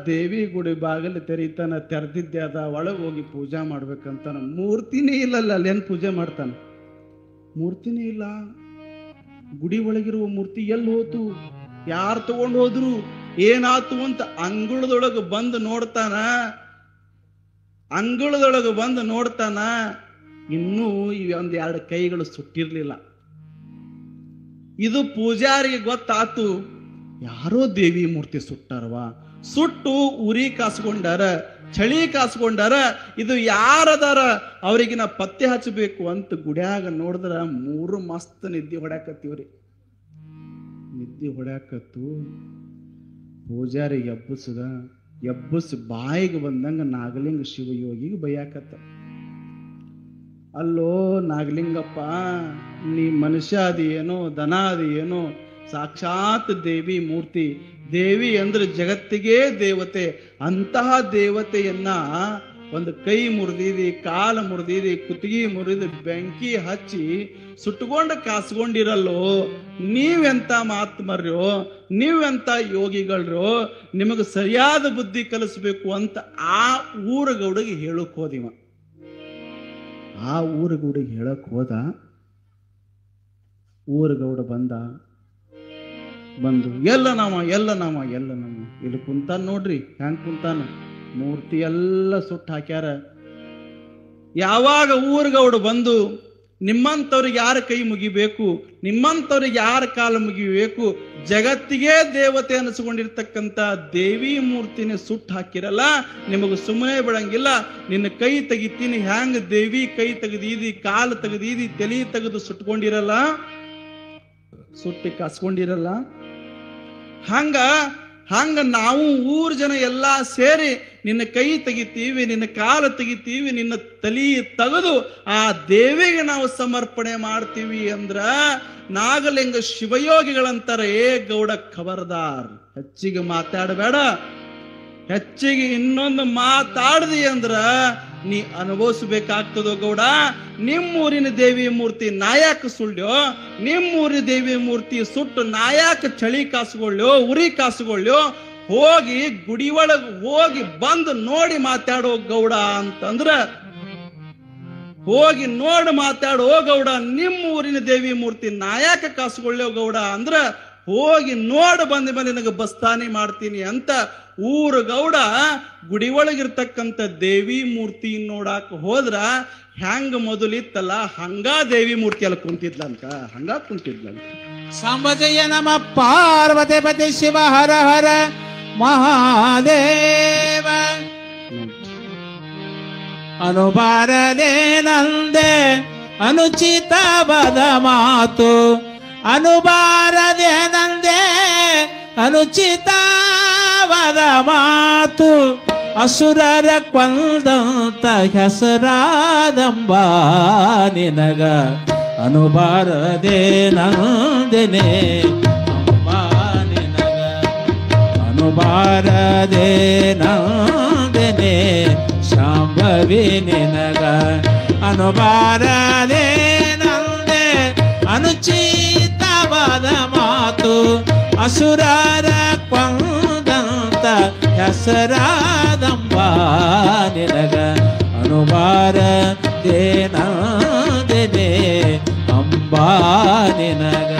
S1: ದೇವಿ ಗುಡಿ ಬಾಗಿಲು ತೆರೀತಾನ, ತೆರೆದಿದ್ದೆ ಅದ, ಒಳಗೆ ಹೋಗಿ ಪೂಜಾ ಮಾಡ್ಬೇಕಂತಾನ. ಮೂರ್ತಿನೇ ಇಲ್ಲಲ್ಲ, ಅಲ್ಲೇನ್ ಪೂಜೆ ಮಾಡ್ತಾನ? ಮೂರ್ತಿನೇ ಇಲ್ಲ. ಗುಡಿ ಒಳಗಿರುವ ಮೂರ್ತಿ ಎಲ್ಲಿ ಹೋತು? ಯಾರು ತಗೊಂಡು ಹೋದ್ರು? ಏನಾತು ಅಂತ ಅಂಗಳದೊಳಗೆ ಬಂದು ನೋಡ್ತಾನ. ಇನ್ನೂ ಒಂದೆರಡು ಕೈಗಳು ಸುಟ್ಟಿರ್ಲಿಲ್ಲ. ಇದು ಪೂಜಾರಿಗೆ ಗೊತ್ತಾತು, ಯಾರೋ ದೇವಿ ಮೂರ್ತಿ ಸುಟ್ಟಾರವಾ. ಸುಟ್ಟು ಉರಿ ಕಾಸ್ಕೊಂಡಾರ, ಚಳಿ ಕಾಸ್ಕೊಂಡಾರ. ಇದು ಯಾರದಾರ ಅವ್ರಿಗಿನ ಪತ್ತೆ ಹಚ್ಚಬೇಕು ಅಂತ ಗುಡ್ಯಾಗ ನೋಡಿದ್ರ 3 ಮಸ್ತ್ ನಿದ್ದೆ ಹೊಡ್ಯಾಕತ್ತು. ಪೂಜಾರಿಗೆ ಎಬ್ಬಸ್ ಬಾಯಿಗೆ ಬಂದಂಗ ನಾಗಲಿಂಗ ಶಿವಯೋಗಿಗೆ ಬೈಯಾಕತ್ತ. ಅಲ್ಲೋ ನಾಗಲಿಂಗಪ್ಪ, ನೀ ಮನುಷ್ಯ ಅದಿ ಏನೋ, ದನ ಅದಿ ಏನೋ, ಸಾಕ್ಷಾತ್ ದೇವಿ ಮೂರ್ತಿ. ದೇವಿ ಅಂದ್ರೆ ಜಗತ್ತಿಗೆ ದೇವತೆ. ಅಂತಹ ದೇವತೆಯನ್ನ ಒಂದು ಕೈ ಮುರಿದಿದಿ, ಕಾಲು ಮುರಿದಿದಿ, ಕುತ್ತಿಗೆ ಮುರಿದು ಬೆಂಕಿ ಹಚ್ಚಿ ಸುಟ್ಕೊಂಡು ಕಾಸ್ಕೊಂಡಿರಲ್ಲೋ. ನೀವೆಂತ ಮಾತ್ಮರ್ಯೋ, ನೀವೆಂತ ಯೋಗಿಗಳ್ರೋ, ನಿಮಗೆ ಸರಿಯಾದ ಬುದ್ಧಿ ಕಲಿಸ್ಬೇಕು ಅಂತ ಆ ಊರಗೌಡಿಗೆ ಹೇಳಕ್ ಹೋದಿವ. ಆ ಊರಗೌಡಿಗೆ ಹೇಳಕ್ ಹೋದ. ಊರಗೌಡ ಬಂದು ಎಲ್ಲ ನಾಮ ಇಲ್ಲಿ ಕುಂತಾನ ನೋಡ್ರಿ, ಹ್ಯಾಂಗ್ ಕುಂತಾನ. ಮೂರ್ತಿ ಎಲ್ಲ ಸುಟ್ಟು ಹಾಕ್ಯಾರ. ಯಾವಾಗ ಊರಗೌಡ ಬಂದು ನಿಮ್ಮಂಥವ್ರಿಗೆ ಯಾರ ಕೈ ಮುಗಿಬೇಕು, ನಿಮ್ಮಂಥವ್ರಿಗೆ ಯಾರ ಕಾಲ ಮುಗಿಬೇಕು, ಜಗತ್ತಿಗೆ ದೇವತೆ ಅನಿಸ್ಕೊಂಡಿರ್ತಕ್ಕಂಥ ದೇವಿ ಮೂರ್ತಿನ ಸುಟ್ಟು ಹಾಕಿರಲ್ಲ, ನಿಮಗೆ ಸುಮ್ಮನೆ ಬಿಡಂಗಿಲ್ಲ, ನಿನ್ನ ಕೈ ತೆಗಿತೀನಿ. ಹ್ಯಾಂಗ ದೇವಿ ಕೈ ತೆಗೆದೀದಿ, ಕಾಲು ತೆಗೆದೀದಿ, ತಲೆ ತೆಗೆದು ಸುಟ್ಕೊಂಡಿರಲ್ಲ, ಸುಟ್ಟಿ ಕಾಸ್ಕೊಂಡಿರಲ್ಲ. ಹಂಗ ನಾವು ಊರ್ ಜನ ಎಲ್ಲಾ ಸೇರಿ ನಿನ್ನ ಕೈ ತೆಗಿತೀವಿ, ನಿನ್ನ ಕಾಲು ತೆಗಿತೀವಿ, ನಿನ್ನ ತಲೆ ತೆಗೆದು ಆ ದೇವಿಗೆ ನಾವು ಸಮರ್ಪಣೆ ಮಾಡ್ತೀವಿ ಅಂದ್ರ ನಾಗಲಿಂಗ ಶಿವಯೋಗಿಗಳಂತಾರೆ, ಏ ಗೌಡ ಖಬರ್ದಾರ್, ಹೆಚ್ಚಿಗೆ ಮಾತಾಡಬೇಡ. ಹೆಚ್ಚಿಗೆ ಇನ್ನೊಂದು ಮಾತಾಡ್ದಿ ಅಂದ್ರ ನೀ ಅನುಭವಿಸ್ಬೇಕಾಗ್ತದೋ ಗೌಡ. ನಿಮ್ಮೂರಿನ ದೇವಿ ಮೂರ್ತಿ ನಾಯಾಕ ಸುಳ್ಳ್ಯೋ, ನಿಮ್ಮೂರಿನ ದೇವಿ ಮೂರ್ತಿ ಸುಟ್ಟು ನಾಯಾಕ ಚಳಿ ಕಾಸುಗೊಳ್ಳ್ಯೋ, ಉರಿ ಕಾಸುಗೊಳ್ಳ್ಯೋ. ಹೋಗಿ ಗುಡಿ ಒಳಗ್ ಹೋಗಿ ಬಂದು ನೋಡಿ ಮಾತಾಡೋ ಗೌಡ ಅಂತಂದ್ರ, ಹೋಗಿ ನೋಡಿ ಮಾತಾಡೋ ಗೌಡ. ನಿಮ್ಮೂರಿನ ದೇವಿ ಮೂರ್ತಿ ನಾಯಾಕ ಕಾಸುಗೊಳ್ಳ್ಯೋ ಗೌಡ ಅಂದ್ರ ಹೋಗಿ ನೋಡ್ ಬಂದ ಮೇಲೆ ನಿನಗೆ ಬಸ್ತಾನಿ ಮಾಡ್ತೀನಿ ಅಂತ ಊರು ಗೌಡ ಗುಡಿ ಒಳಗಿರ್ತಕ್ಕಂಥ ದೇವಿ ಮೂರ್ತಿ ನೋಡಾಕ ಹೋದ್ರ ಹ್ಯಾಂಗ ಮೊದಲಿತ್ತಲ್ಲ ಹಂಗ ದೇವಿ ಮೂರ್ತಿ ಅಲ್ಲಿ ಕುಂತಿದ್ಲಂತ.
S2: ಸಂಬಜಯ ನಮ ಪಾರ್ವತಿ ಪತಿ ಶಿವ ಹರ ಹರ ಮಹಾದೇವ. ಅನುಬಾರದೆ ನಂದೆ ಅನುಚಿತವಾದ ಮಾತು, ಅನುಬಾರದೆ ನಂದೆ ಅನುಚಿತವಾದ ಮಾತು. ಅಸುರರ ಕೊಂದಂತ ಹೆಸರಾದಂಬ ನಿನಗ ಅನುಬಾರದೆ ನಂದೆನೆ ಅಂಬ ನಿನಗ ಅನುಬಾರದೆ ನಂದೆನೆ ಶಾಂಭವಿ ನಿನಗ ಅನುಬಾರದೆ ನಂದೆ ಅನುಚಿತವಾದ ಮಾತು. ಅಸುರರ ಕೊಂದಂತ ಹೆಸರಾದಂಬ ನಿನಗ ಅನುಬಾರದೆ ನಂದೆನೆ ಅಂಬ ನಿನಗ.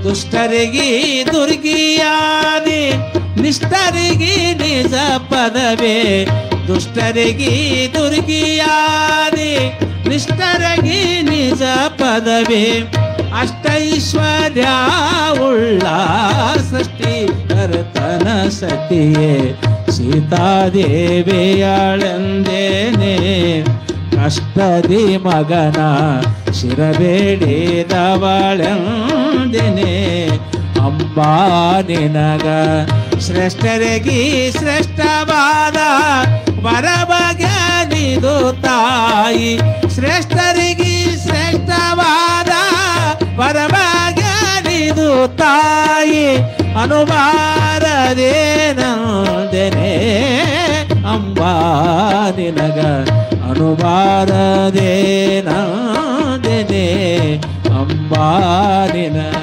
S2: ದುಷ್ಟರಿಗೆ ದುರ್ಗಿಯಾದಿ ನಿಷ್ಠರಿಗೆ ನಿಜ ಪದವೇ. ದುಷ್ಟರಿಗೆ ದುರ್ಗಿಯಾದಿ ನಿಷ್ಠರಗಿ ನಿಜ ಪದವಿ ಅಷ್ಟೈಶ್ವರ್ಯ ಉಳ್ಳ ಸೃಷ್ಟಿ ಕರ್ತನ ಸತಿಯೇ ಸೀತಾದೇವಿಯಾಳೆಂದೇನೆ ಕಷ್ಟದಿ ಮಗನ ಶಿರಬೇಡಿದವಳೆಂದೇನೆ ಅಂಬಾ ನಿನಗ ಶ್ರೇಷ್ಠರಿಗೆ ಶ್ರೇಷ್ಠವಾದ ವರಬಗೆನಿದು ತಾಯಿ ಶ್ರೇಷ್ಠರಿಗೆ ಶ್ರೇಷ್ಠವಾದ ವರಬಗೆನಿದು ತಾಯಿ ಅನುಬಾರದೇನಂದೆನೆ ಅಂಬಾ ನಿನಗ ಅನುಬಾರದೇನಂದೆನೆ ಅಂಬಾ ನಿನಗ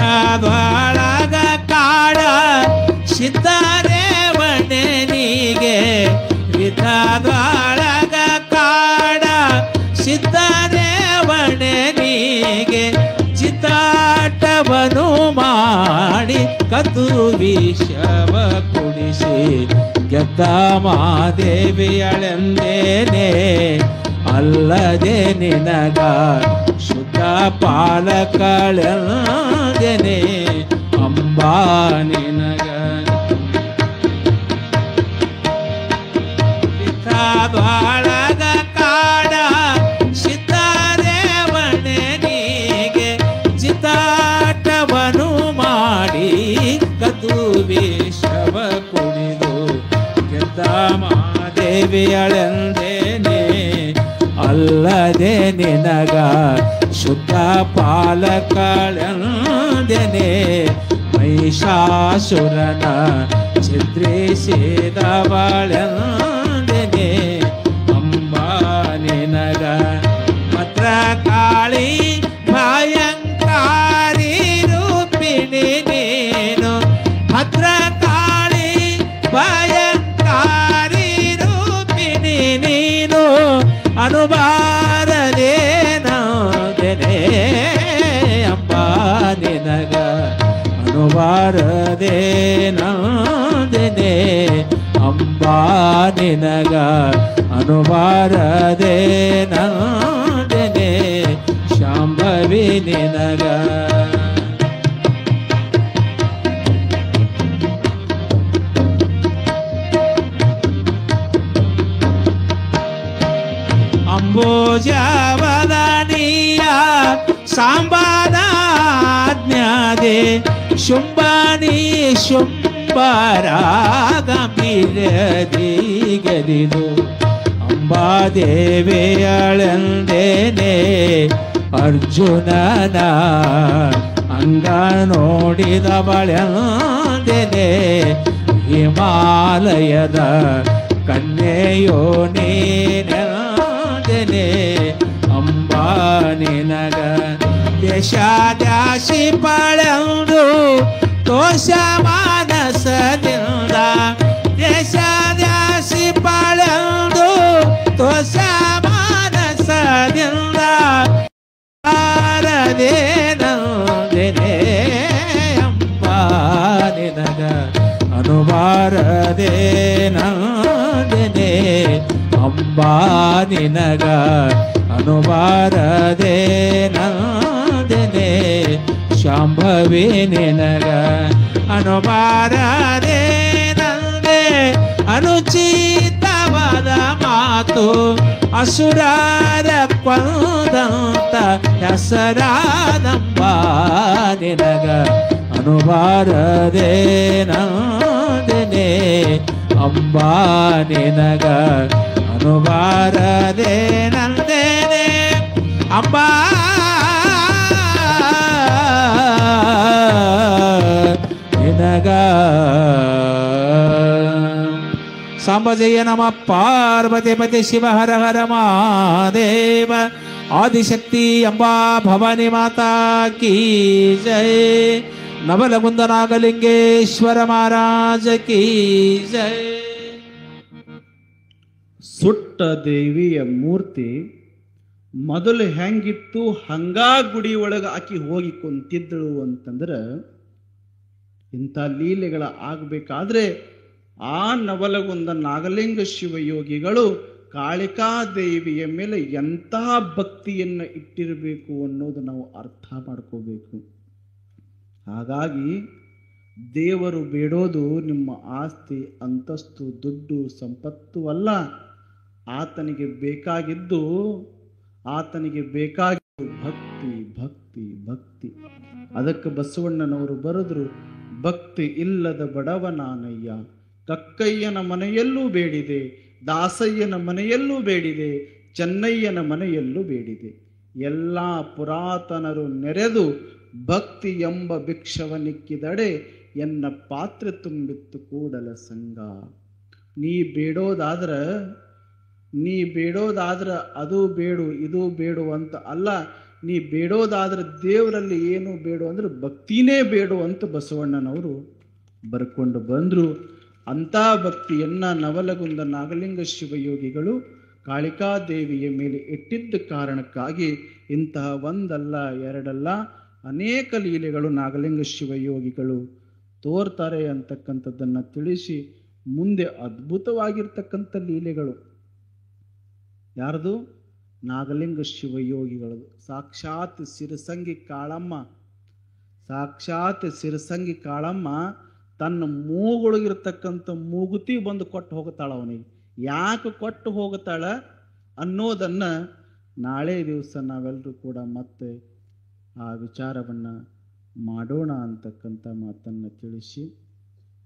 S2: ವಿದ್ಯಾದ್ವಾಳಗ ಕಾಡ ಸಿದ್ಧರೇವಣನಿಗೆ ವಿದ್ಯಾದ್ವಾಳಗ ಕಾಡ ಸಿದ್ಧರೇವಣನಿಗೆ ಚಿತ್ತಾಟವನು ಮಾಡಿ ಕದ್ದು ವಿಷವ ಕುಡಿಸಿ ಗೆದ್ದ ಮಾದೇವಿಯಳೆಂದೇನೆ ಅಲ್ಲದೆ ನಿನಗ ಶುದ್ಧ ಪಾಲಕಳೆಂದೇನೆ ಅಂಬಾ ನಿನಗ ವಿದ್ಯಾದ್ವಾಳಗ ಕಾಡ ಸಿದ್ಧರೇವಣನಿಗೆ ಚಿತ್ತಾಟವನು ಮಾಡಿ ಕದ್ದು ವಿಷವ ಕುಡಿದು ಗೆದ್ದ ಮಾದೇವಿಯಳೆಂದೇನೆ ಅಲ್ಲದೆ ನಿನಗ ಶುದ್ಧ ಪಾಲಕಳೆಂದೇನೆ ಮಹಿಷಾಸುರನ ಛಿದ್ರಿಸಿದವಳೆಂದೇನೆ ಅಂಬಾ ನಿನಗ ಭದ್ರಕಾಳಿ ಭಯಂಕಾರಿ ರೂಪಿಣಿ ನೀನು ಭದ್ರಕಾಳಿ ಭಯಂಕಾರಿ ರೂಪಿಣಿ ನೀನು ಅನುಬಾರದೇನಂದೆನೆ ಅಂಬಾ ನಿನಗ ಅನುಬಾರದೇನಂದೆನೆ ಅಂಬಾ ನಿನಗ ಅನುಬಾರದೇನಂದೆನೆ ಶಾಂಭವಿ ನಿನಗ ಅಂಬೋಜವದನೀಯ ಸಾಂಬಾದಾಜ್ಞಾದೆ ಶುಂಭಾನಿ ಶುಂಭರ ಗಂಭೀರದಿ ಗೆದಿದು ಅಂಬಾದೇವಿಯಳೆಂದೇನೆ ಅರ್ಜುನನ ಅಂಗ ನೋಡಿದವಳೆಂದೇನೆ ಹಿಮಾಲಯದ ಕನ್ಯೆಯೋ ನೀನೆಂದೇನೆ ಅಂಬಾ ನಿನಗ ದೇಶಾದ್ಯಾಸಿ ಪಳೆಂದು ತೋಷ ಮಾನಸದಿಂದ ದೇಶಾದ್ಯಾಸಿ ಪಳೆಂದು ತೋಷ ಮಾನಸದಿಂದ ಅನುಬಾರದೇನಂದೆನೆ ಅಂಬಾ ನಿನಗ ಅನುಬಾರದೇನಂದೆನೆ ಅಂಬಾ ನಿನಗ ಅನುಬಾರದೇನಂದೆನೆ ಶಾಂಭವಿ ನಿನಗ ಅನುಬಾರದೇನಂದೆ ಅನುಚಿತವಾದ ಮಾತು ಅಸುರರ ಕೊಂದಂತ ಹೆಸರಾದಂಬಾ ನಿನಗ ಅನುಬಾರದೇನಂದೆನೆ ಅಂಬಾ ನಿನಗ ಅನುಬಾರದೇನಂದೆನೆ ಅಂಬಾ ನಿನಗ ಸಾಂಬಜಯ ನಮ ಪಾರ್ವತಿ ಪತಿ ಶಿವ ಹರ ಹರ ಮಹಾದೇವ ಆದಿಶಕ್ತಿ ಅಂಬಾ ಭವಾನಿ ಮಾತಾ ಕೀ ಜಯ ನವಲಗುಂದ ನಾಗಲಿಂಗೇಶ್ವರ ಮಹಾರಾಜ ಕೀ ಜಯ.
S1: ಸುಟ್ಟ ದೇವಿಯ ಮೂರ್ತಿ ಮೊದಲು ಹೆಂಗಿತ್ತು ಹಂಗಾ ಗುಡಿ ಒಳಗೆ ಆಕಿ ಹೋಗಿ ಕುಂತಿದ್ದಳು ಅಂತಂದ್ರೆ ಇಂಥ ಲೀಲೆಗಳ ಆಗಬೇಕಾದ್ರೆ ಆ ನವಲಗುಂದ ನಾಗಲಿಂಗ ಶಿವಯೋಗಿಗಳು ಕಾಳಿಕಾದೇವಿಯ ಮೇಲೆ ಎಂತಹ ಭಕ್ತಿಯನ್ನು ಇಟ್ಟಿರಬೇಕು ಅನ್ನೋದು ನಾವು ಅರ್ಥ ಮಾಡ್ಕೋಬೇಕು. ಹಾಗಾಗಿ ದೇವರು ಬೇಡೋದು ನಿಮ್ಮ ಆಸ್ತಿ, ಅಂತಸ್ತು, ದುಡ್ಡು, ಸಂಪತ್ತು ಅಲ್ಲ. ಆತನಿಗೆ ಬೇಕಾಗಿದ್ದು ಭಕ್ತಿ ಭಕ್ತಿ ಭಕ್ತಿ. ಅದಕ್ಕೆ ಬಸವಣ್ಣನವರು ಬರೆದ್ರು, ಭಕ್ತಿ ಇಲ್ಲದ ಬಡವನಾನಯ್ಯ, ಕಕ್ಕಯ್ಯನ ಮನೆಯಲ್ಲೂ ಬೇಡಿದೆ, ದಾಸಯ್ಯನ ಮನೆಯಲ್ಲೂ ಬೇಡಿದೆ, ಚೆನ್ನಯ್ಯನ ಮನೆಯಲ್ಲೂ ಬೇಡಿದೆ. ಎಲ್ಲ ಪುರಾತನರು ನೆರೆದು ಭಕ್ತಿ ಎಂಬ ಭಿಕ್ಷವನಿಕ್ಕಿದಡೆ ಎನ್ನ ಪಾತ್ರೆ ತುಂಬಿತ್ತು ಕೂಡಲ ಸಂಗ. ನೀ ಬೇಡೋದಾದ್ರ ಅದು ಬೇಡು ಇದು ಬೇಡು ಅಂತ ಅಲ್ಲ, ನೀ ಬೇಡೋದಾದ್ರೆ ದೇವರಲ್ಲಿ ಏನು ಬೇಡು ಅಂದ್ರೆ ಭಕ್ತಿನೇ ಬೇಡು ಅಂತ ಬಸವಣ್ಣನವರು ಬರ್ಕೊಂಡು ಬಂದ್ರು. ಅಂಥ ಭಕ್ತಿಯನ್ನ ನವಲಗುಂದ ನಾಗಲಿಂಗ ಶಿವಯೋಗಿಗಳು ಕಾಳಿಕಾದೇವಿಯ ಮೇಲೆ ಇಟ್ಟಿದ್ದ ಕಾರಣಕ್ಕಾಗಿ ಇಂತಹ ಒಂದಲ್ಲ ಎರಡಲ್ಲ ಅನೇಕ ಲೀಲೆಗಳು ನಾಗಲಿಂಗ ಶಿವಯೋಗಿಗಳು ತೋರ್ತಾರೆ ಅಂತಕ್ಕಂಥದ್ದನ್ನ ತಿಳಿಸಿ, ಮುಂದೆ ಅದ್ಭುತವಾಗಿರ್ತಕ್ಕಂಥ ಲೀಲೆಗಳು ಯಾರದು? ನಾಗಲಿಂಗ ಶಿವಯೋಗಿಗಳದು. ಸಾಕ್ಷಾತ್ ಸಿರಸಂಗಿ ಕಾಳಮ್ಮ ತನ್ನ ಮೂಗೊಳಗಿರ್ತಕ್ಕಂಥ ಮೂಗುತಿ ಬಂದು ಕೊಟ್ಟು ಹೋಗುತ್ತಾಳ ಅವನಿಗೆ. ಯಾಕೆ ಕೊಟ್ಟು ಹೋಗುತ್ತಾಳ ಅನ್ನೋದನ್ನ ನಾಳೆ ದಿವಸ ನಾವೆಲ್ಲರೂ ಕೂಡ ಮತ್ತೆ ಆ ವಿಚಾರವನ್ನ ಮಾಡೋಣ ಅಂತಕ್ಕಂಥ ಮಾತನ್ನು ತಿಳಿಸಿ,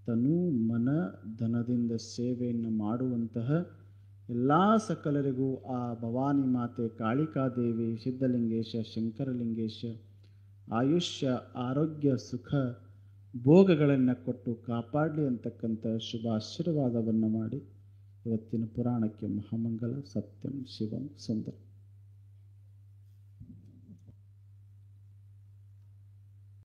S1: ತನು ಮನ ಧನದಿಂದ ಸೇವೆಯನ್ನು ಮಾಡುವಂತಹ ಎಲ್ಲ ಸಕಲರಿಗೂ ಆ ಭವಾನಿ ಮಾತೆ ಕಾಳಿಕಾದೇವಿ, ಸಿದ್ಧಲಿಂಗೇಶ, ಶಂಕರಲಿಂಗೇಶ ಆಯುಷ್ಯ, ಆರೋಗ್ಯ, ಸುಖ ಭೋಗಗಳನ್ನು ಕೊಟ್ಟು ಕಾಪಾಡಲಿ ಅಂತಕ್ಕಂಥ ಶುಭ ಆಶೀರ್ವಾದವನ್ನು ಮಾಡಿ ಇವತ್ತಿನ ಪುರಾಣಕ್ಕೆ ಮಹಾಮಂಗಲ. ಸತ್ಯಂ ಶಿವಂ ಸುಂದರ.